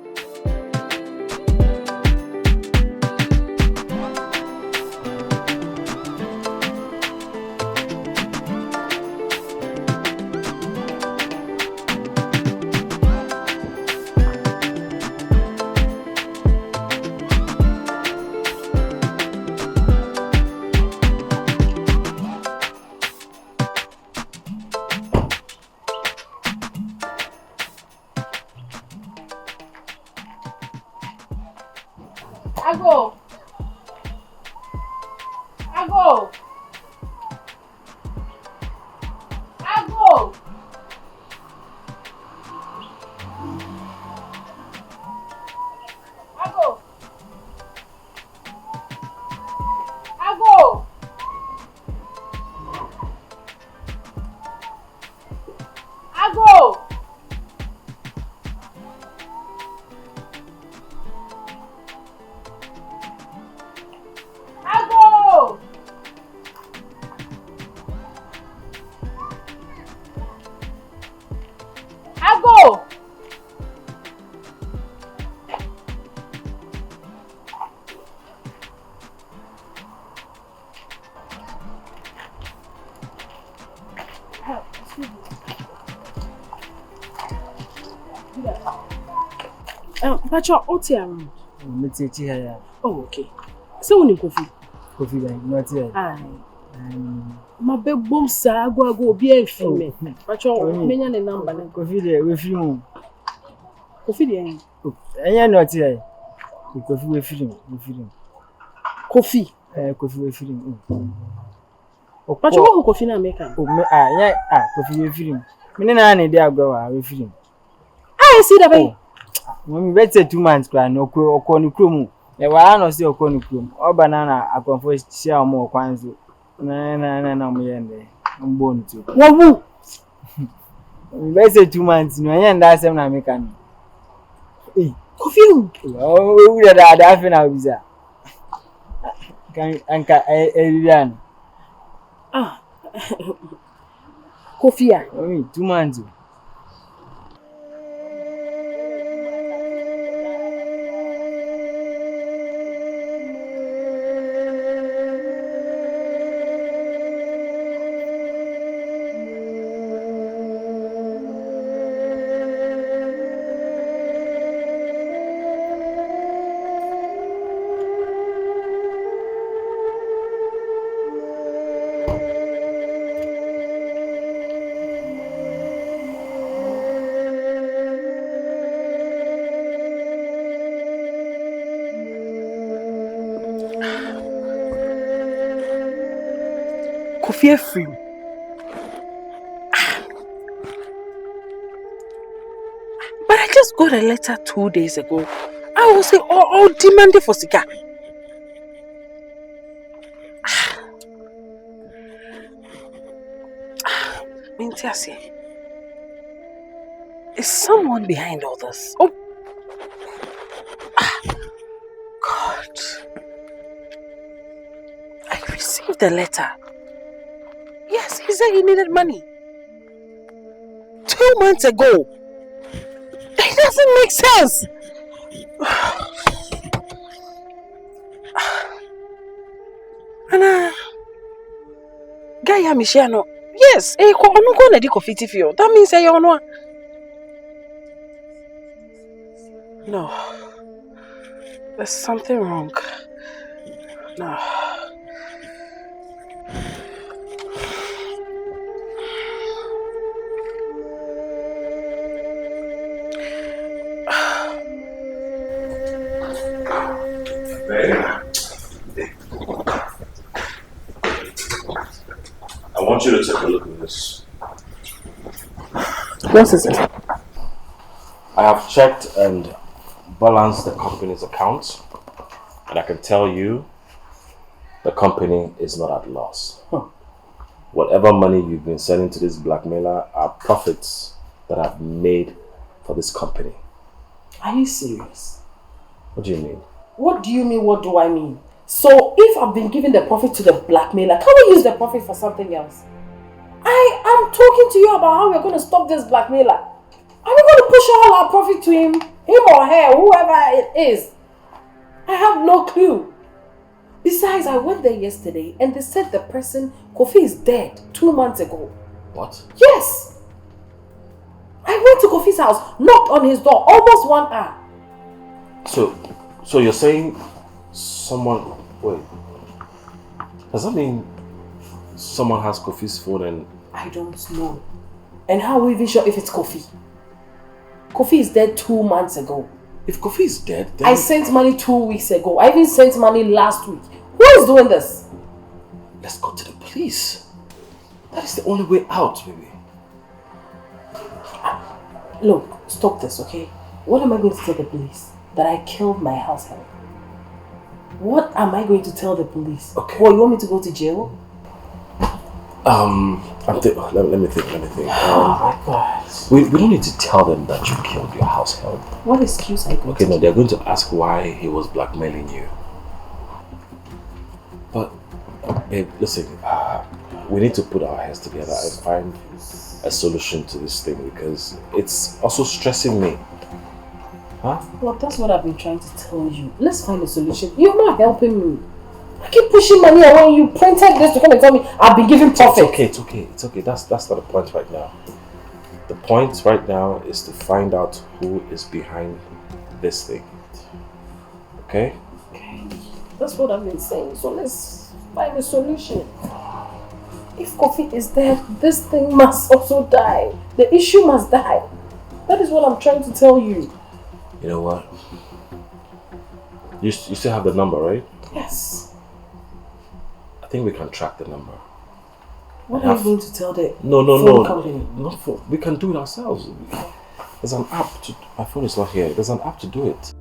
But you're out here around. Oh, okay. So when you coffee? Coffee, not here. My big boom, sir, go be a female. But you're many a number. Coffee there with you. Coffee there. And you're not here. Coffee with you. Coffee. Coffee with you. But you want coffee na make? Coffee with you. Minna and they are go with you. I see the way. When we wait 2 months, no chrome. The one or see a cornucrum or banana, I can first share more coins. No, me and I'm born to. Woo! We wait 2 months, no, and that's an American. Coffee. Oh, we are half an hour visa. Can anchor a Coffee. 2 months. Fear free. But I just got a letter 2 days ago. I was saying all demanding for cigar. Is someone behind all this? Oh, God! I received a letter. Yes, he said he needed money 2 months ago. That doesn't make sense. And Guy Michiano. Yes, I'm not going to do coffee for you. That means you're no. No. There's something wrong. No. I want you to take a look at this. What is it? I have checked and balanced the company's accounts, and I can tell you the company is not at loss. Whatever money you've been sending to this blackmailer are profits that I've made for this company. Are you serious? What do you mean? What do you mean? What do I mean? So if I've been giving the profit to the blackmailer, can we use the profit for something else? I am talking to you about how we're going to stop this blackmailer. Are we going to push all our profit to him or her, whoever it is? I have no clue. Besides, I went there yesterday and they said the person, Kofi, is dead 2 months ago. What? Yes. I went to Kofi's house, knocked on his door, almost 1 hour. So you're saying someone... Wait. Does that mean someone has Kofi's phone and... I don't know. And how are we even sure if it's Kofi? Kofi is dead 2 months ago. If Kofi is dead, then... I sent money 2 weeks ago. I even sent money last week. Who is doing this? Let's go to the police. That is the only way out, baby. Look, stop this, okay? What am I going to tell the police? That I killed my house help? What am I going to tell the police? Okay. What, you want me to go to jail? Let me think. Oh my God. We don't need to tell them that you killed your house help. What excuse are you going Okay, to no, they're going to ask why he was blackmailing you. But, babe, listen, we need to put our heads together and find a solution to this thing because it's also stressing me. Huh? Well, that's what I've been trying to tell you. Let's find a solution. You're not helping me. I keep pushing money away. You printed this to come and tell me I've been giving profit. It's okay. That's not the point right now. The point right now is to find out who is behind this thing. Okay? That's what I've been saying. So let's find a solution. If Kofi is dead, this thing must also die. The issue must die. That is what I'm trying to tell you. You know what? You still have the number, right? Yes. I think we can track the number. What are you going to tell the phone company? Not phone. We can do it ourselves. There's an app to... My phone is not here. There's an app to do it.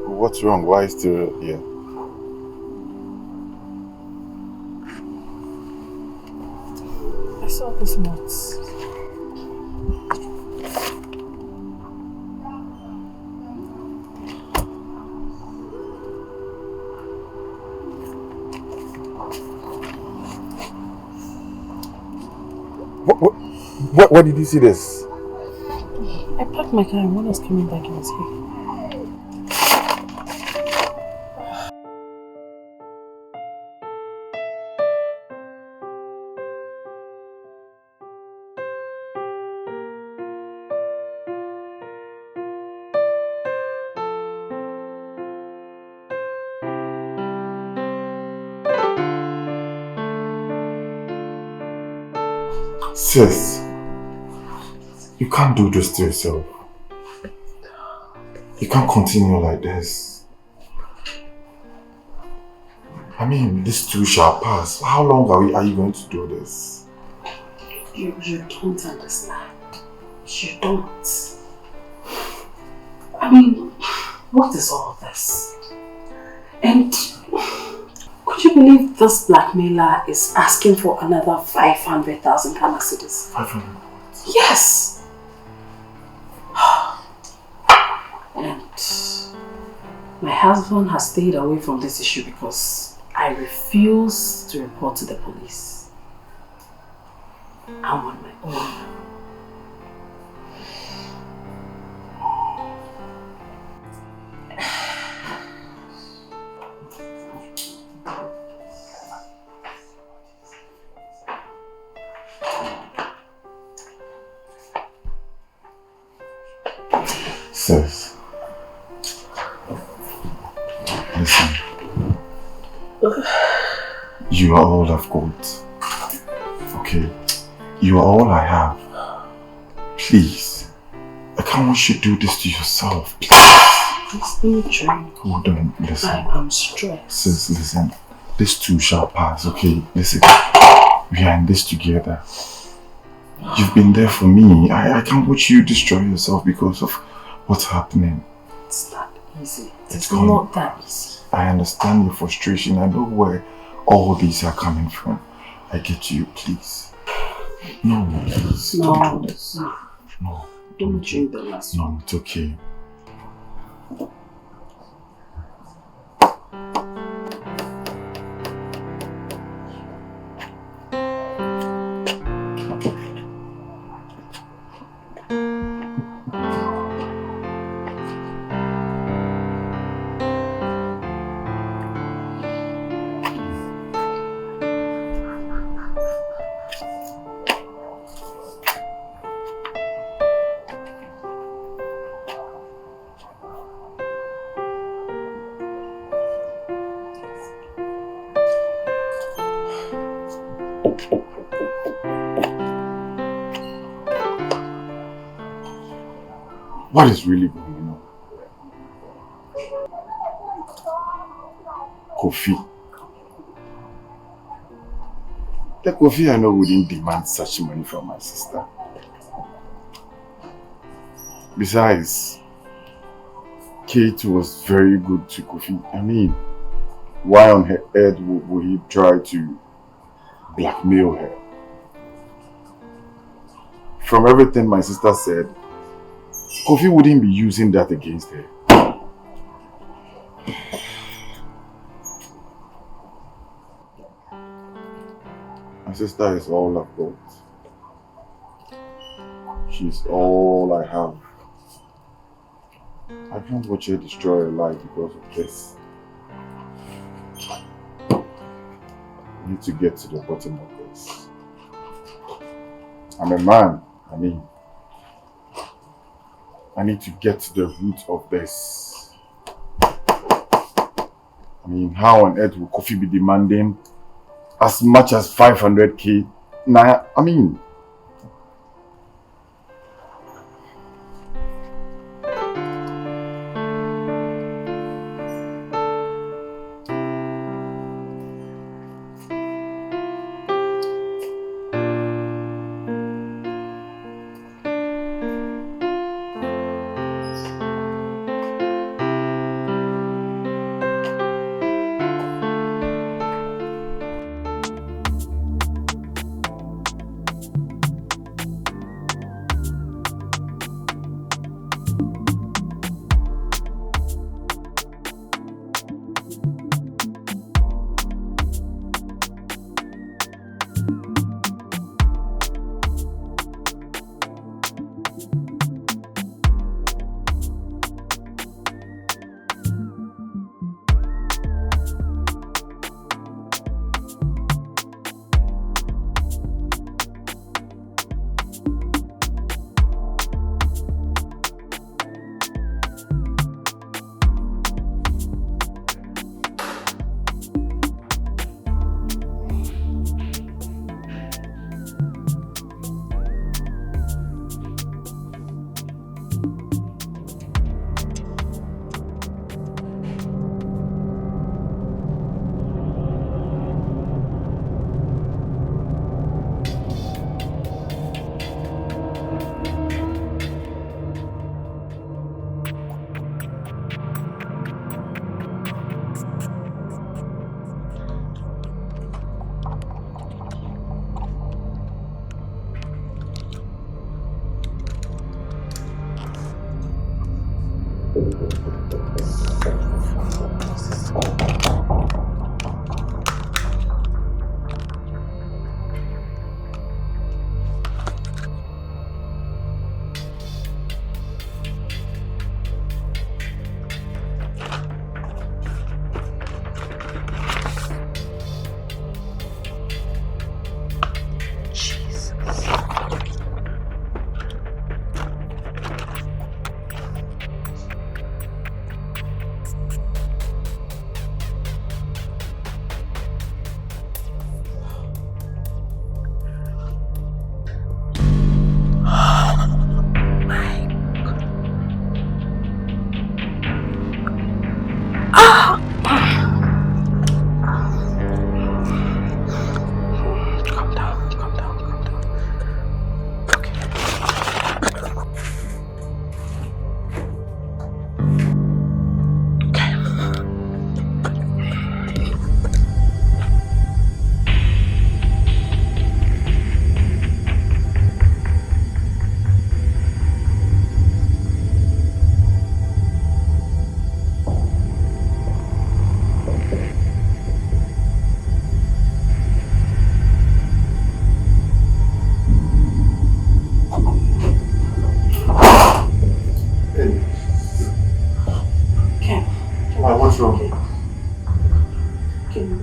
What's wrong? Why is still here? I saw this notes. What did you see this? I packed my car and when I was coming back, it was here. Sis, you can't do this to yourself. You can't continue like this. I mean, this too shall pass. How long are you going to do this? You don't understand. You don't. I mean, what is all this? And could you believe this blackmailer is asking for another 500,000 Ghana cedis? 500? Yes! And my husband has stayed away from this issue because I refuse to report to the police. I'm on my own. Sis, listen. You are all I've got. Okay? You are all I have. Please. I can't want you to do this to yourself. Please. Let me drink. Hold on, listen. I am stressed. Sis, listen. This too shall pass, okay? Listen. We are in this together. You've been there for me. I can't watch you destroy yourself because of what's happening. It's not easy. It's not that easy. I understand your frustration. I know where all these are coming from. I get you, please. No, please. No. Don't do this. No. Don't drink the last one. No, it's okay. What is really going on? Kofi. The Kofi I know wouldn't demand such money from my sister. Besides, Kate was very good to Kofi. I mean, why on her earth would he try to blackmail her? From everything my sister said, Kofi wouldn't be using that against her. My sister is all I've got. She's all I have. I can't watch her destroy her life because of this. I need to get to the bottom of this. I'm a man. I need to get to the root of this. I mean, how on earth will Kofi be demanding as much as 500k? Nah, I mean,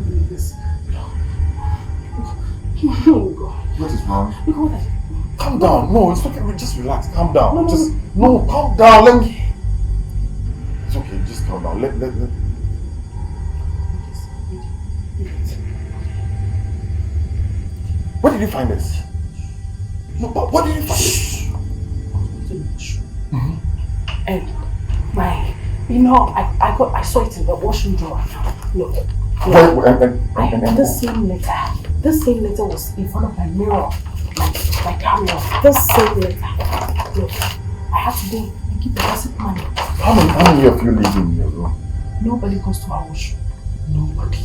Please. What is wrong? Calm down. No, it's okay. Just relax. Calm down. No, calm down. Let me. It's okay. Just calm down. Let. Where did you find this? No, but what did you find this? And I saw it in the washroom drawer. Look. This same letter was in front of my mirror, my camera. This same letter. Look, I have to go and keep the gossip money. How many of you live in your room? Nobody goes to our washroom. Nobody.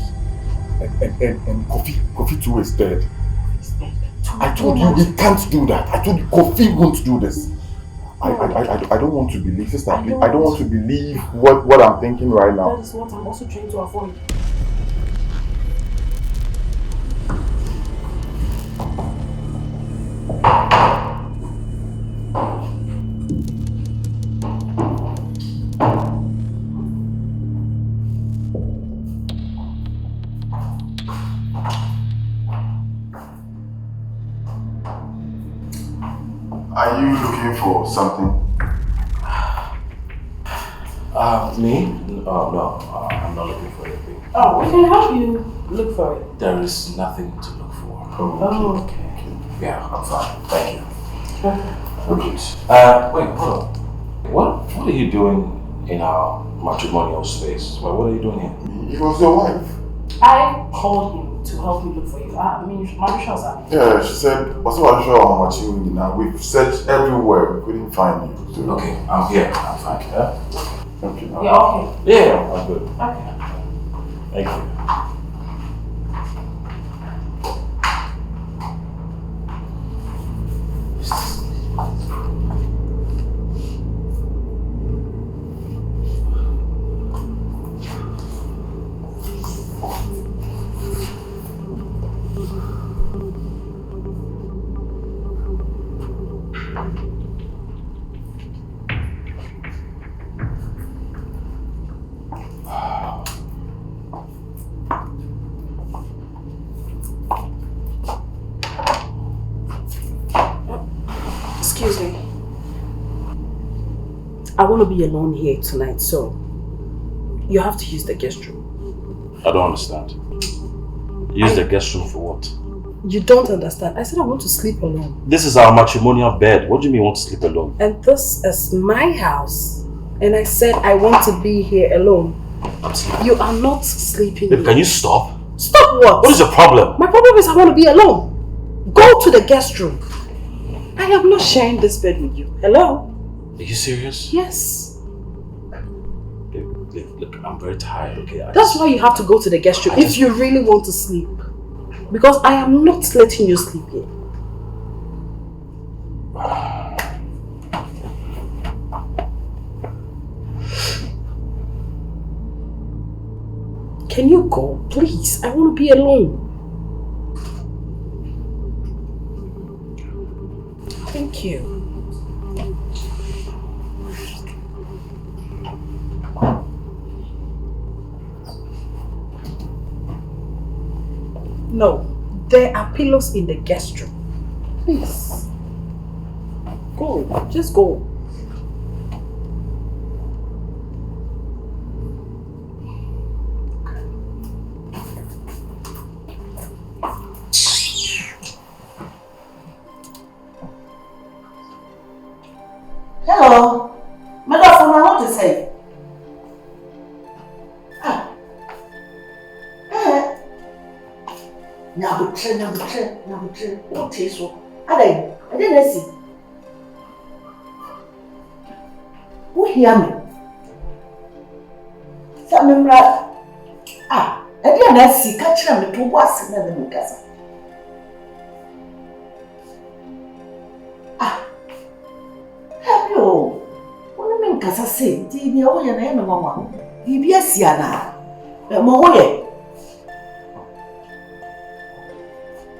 And Kofi too is dead. I told you we can't do that. I told you Kofi won't do this. I don't want to believe, sister. I don't want to believe what I'm thinking right now. That is what I'm also trying to avoid. Are you looking for something? Me? No, I'm not looking for anything. Oh, we can help you look for it. There is nothing to look for. Oh, okay. Yeah, I'm fine. Thank you. Okay. Wait, hold on. What are you doing in our matrimonial space? What are you doing here? It was your wife. I called him to help me look for you. Marisha's happy. Yeah, she said, what's what sure how much you need now? We've searched everywhere, we couldn't find you. So. Okay, I'm here. I'm fine. Yeah? Okay. Yeah, okay. Yeah, I'm good. Okay. Thank you. Excuse me. I want to be alone here tonight, so you have to use the guest room. I don't understand. Use the guest room for what? You don't understand. I said I want to sleep alone. This is our matrimonial bed. What do you mean you want to sleep alone? And this is my house. And I said I want to be here alone. I'm sleeping. You are not sleeping Babe, here. can you stop? Stop what? What is your problem? My problem is I want to be alone. Go to the guest room. I am not sharing this bed with you. Hello? Are you serious? Yes. Babe, look, I'm very tired, okay? That's why you have to go to the guest room if you really want to sleep. Because I am not letting you sleep here. Can you go, please? I want to be alone. Thank you. No, there are pillows in the guest room. Please. Go, just go. Hello. Megaphone, I want to say. Nyabutre. What is so? I didn't see. Who hear me? Some I didn't see. Catch them to what's in the Mukasa. Help you. What do you mean, Cassa say? Did you know your name, Mamma? EBS Yana. Moye.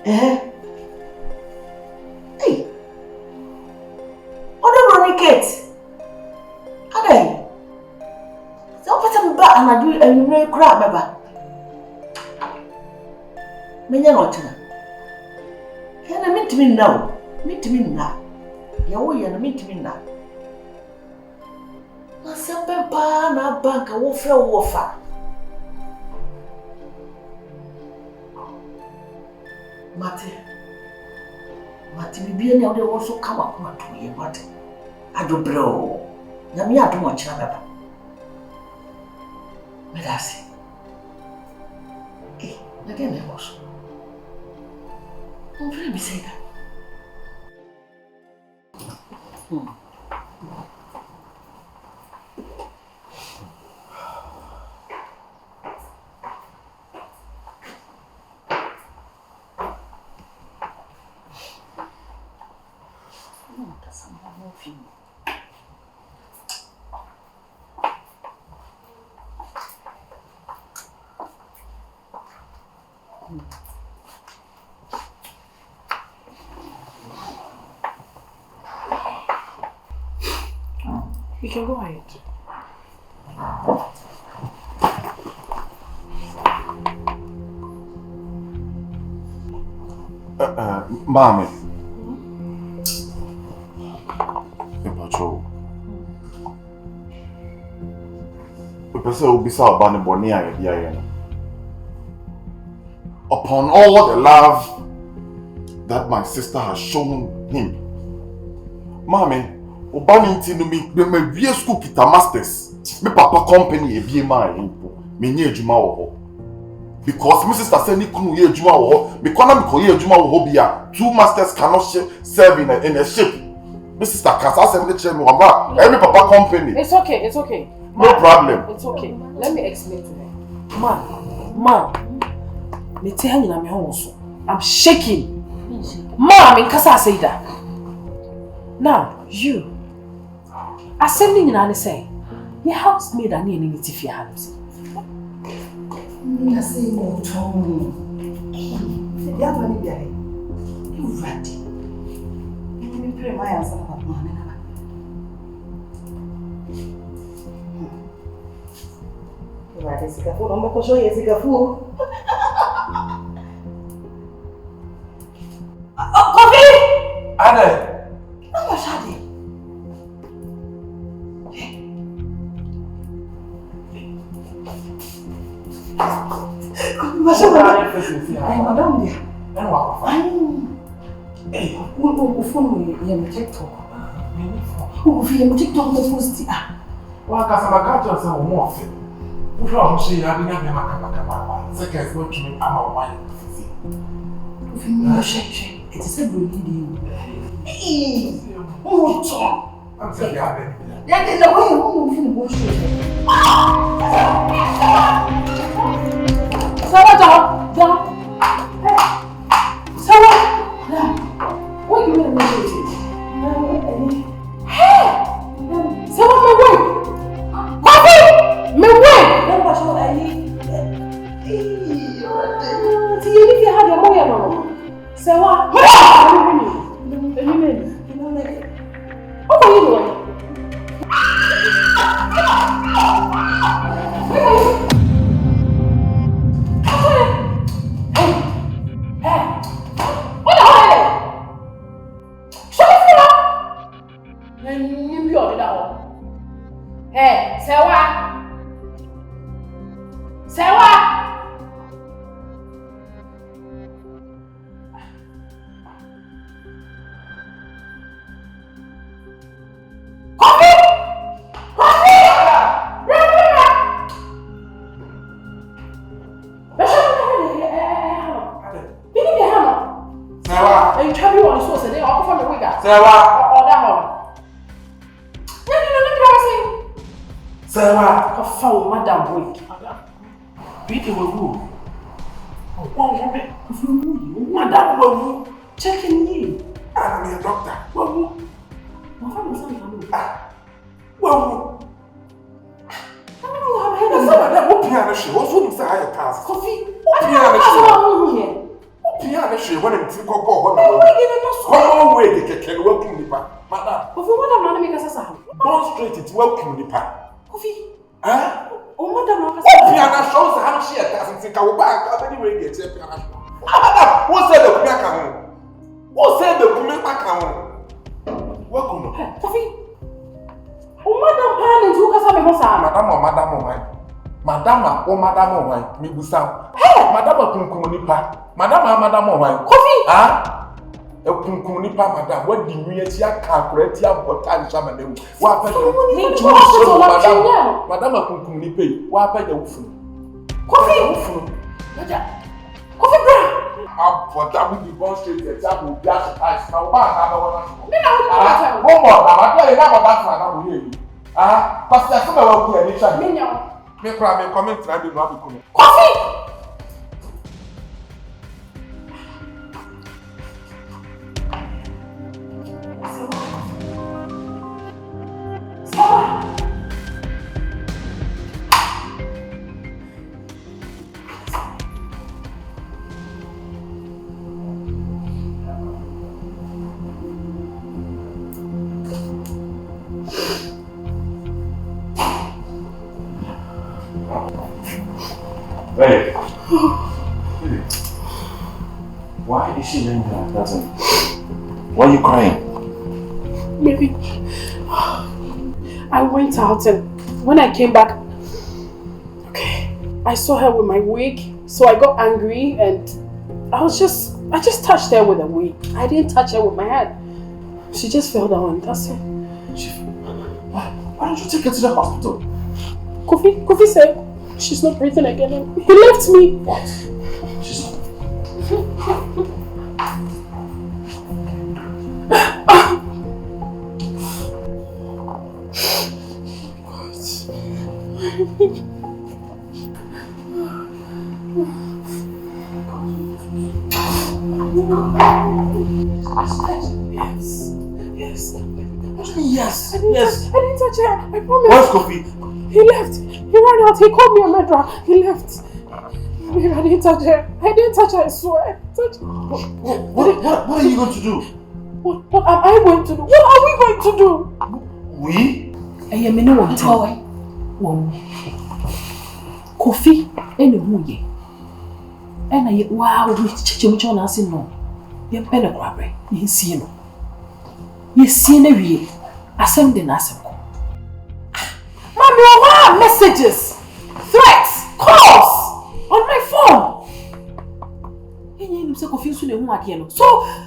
Hey. What do you want, Kate? Hey. So, put them back and I do a new crap, Baba. Menya no china. Can I meet me now? Meet me now. Yawo ya na meet me now. Na sembe pa na banka wo fe wo fa. Mate bibia ne ode wo so kama kuma to ye mate. Adobro. Na me ado mo chira baba. Medasi. Again, I was. I'm very busy. You can go ahead. Mommy. Patrol. The person will be so about the upon all the love that my sister has shown him. Mommy, Obani intinu me vie school kita masters. Me papa company e bie ma impo. Me nye adwuma wo ho. Because my sister say ni kunu ye adwuma wo ho. Me kona me ko ye adwuma wo ho bia. 2 masters cannot serve in a ship. My sister can say me tell me wamba. Every papa company. It's okay, it's okay. No problem. It's okay. Let me explain to her. Ma. Me tell you na me ho. I'm shaking. Ma, me kasa say that. Now, you Assembling in Annan say, your housemaid and any native your hands. I say, no, Tom. You have money behind. You ready? You pray my answer about money. You ready, Sikafu? I'm going to show you, Sikafu. Coffee! Annan! No, Shadi. Madam dear. Hey, who phone me TikTok? Who film TikTok the post ah. Wa ka sama ka to say o mo ofe. Wo hwe o hye ya de nya me maka. Seconds no tumi ama o wa fifi. Who film me shake. It is a good video. Hey, who talk? I'm saying ya be. Ya de na wo film go show. Sawa down. Hey. Sawa. What you mean hey. Sawa me way. Coffee. Me way. Then what show I need? See if you had your boy no. Sawa. What are you doing? o madam why me busa. Hey, madam kunkum nipa. Madam why? Coffee. E kunkum nipa madam. What di nwi ati aka akorati abota nsa madam. Wa pa me to hospital madam kunkum nipa. Wa pa ja wufunu. Coffee. Coffee bra. Abota we be born straight the tap will be as ice. Now ba na wona. Me na we tell. Mo mo na ma dey na mo that na mo here. Pastor come wa ku e ni cha. Me nya. Me kra me comment na dey no abiko. Coffee. Hey. Why is she laying there? Why are you crying? Maybe I went out and when I came back, I saw her with my wig, so I got angry and I just touched her with a wig. I didn't touch her with my hand. She just fell down. That's it. Why don't you take her to the hospital? Kofi said she's not breathing again and he left me. What? She's not. Yes. I didn't touch her. I promise. Where's Kofi? He left. He ran out. He called me on my drawer. He left. Babe, I didn't touch her. I swear. What are you going to do? What am I going to do? What are we going to do? We? I am in one toy. Kofi, any who ye. And I wow, we teach on us in no. You're better grabber. You see no. You see no way. Ascend the Nassau. Mommy, what messages, threats, calls on my phone. I'm so confused with whom. So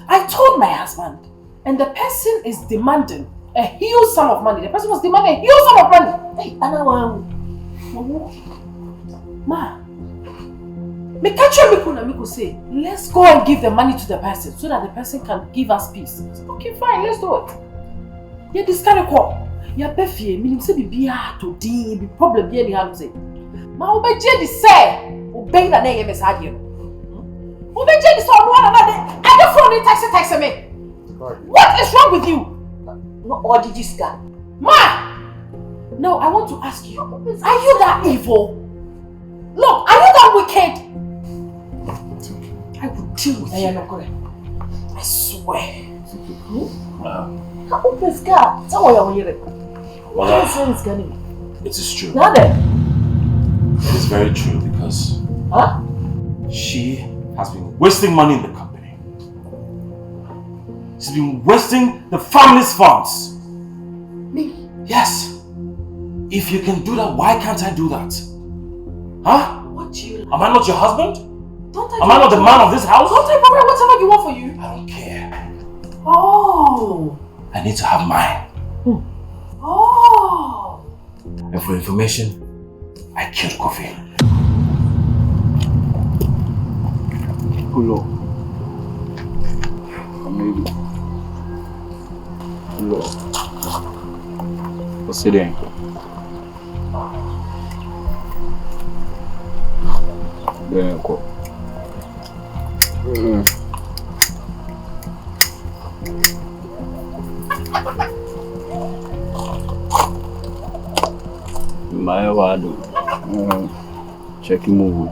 I told my husband, and the person is demanding a huge sum of money. The person was demanding a huge sum of money. Hey, Anna, Ma, me catch you, say, let's go and give the money to the person so that the person can give us peace. Okay, fine, let's do it. Yeah, this kind of call. Yeah, Beffie, me say be to deal, be problem be anyhow say. Ma, obey the say, obey the name is hard you. Obey the son one another. I don't phone text me. What is wrong with you? No, or did you scan? Ma! No, I want to ask you, are you that evil? Look, are you that wicked? I will deal with you. I swear. How is God? Tell me you're here. What are you saying is getting? It is true. None. It is very true because she has been wasting money in the company. She's been wasting the family's funds. Me? Yes. If you can do that, why can't I do that? Huh? What do you? Am I not your husband? Am I not the man of this house? Don't I provide whatever you want for you? I don't care. Oh. I need to have mine. Oh. And for information, I killed Kofi. Hello. Maybe. Hello. What's it in? There you go. My word. Check him movie.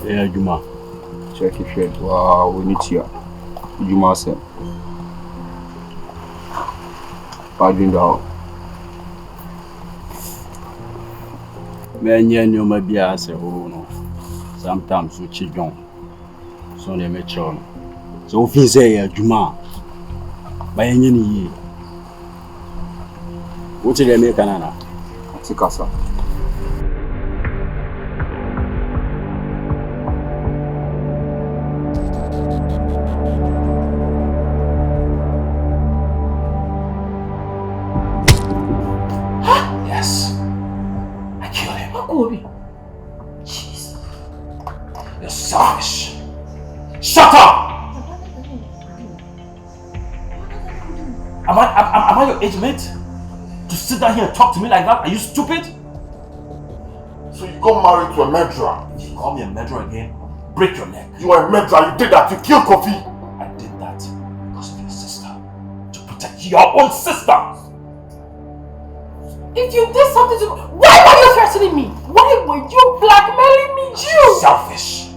Yeah, Juma. Check it shit. Wow, we need you. Juma said. Pardon down. Many new be as a no. Sometimes we cheat on. So they make sure. So if you say Juma by any year. What did they make Anana? Tikasa. Yes. I killed him. Kobe. Jesus. You're selfish. Shut up! Am I your age mate? To sit down here and talk to me like that? Are you stupid? So you got married to a murderer? If you call me a murderer again, I'll break your neck. You are a murderer. You did that. You killed Kofi. I did that because of your sister. To protect your own sister. If you did something to me, why were you threatening me? Why were you blackmailing me, you? Selfish.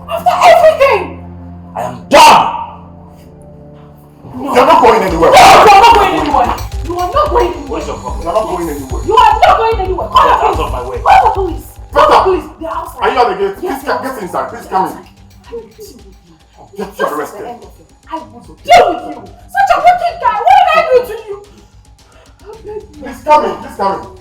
After everything. I am done. No. You're not going anywhere. No, you are not going anywhere. You are not going anywhere. Where's your problem? You're not going anywhere. You are not going anywhere. Call the Get police. out of my way. Call the police. Call the police. They're outside. Are you at the gate? Yes, Please get inside. Please come in. Get you arrested. I will deal with you. Such a wicked guy. What did I do to you? Please come in. Please come in.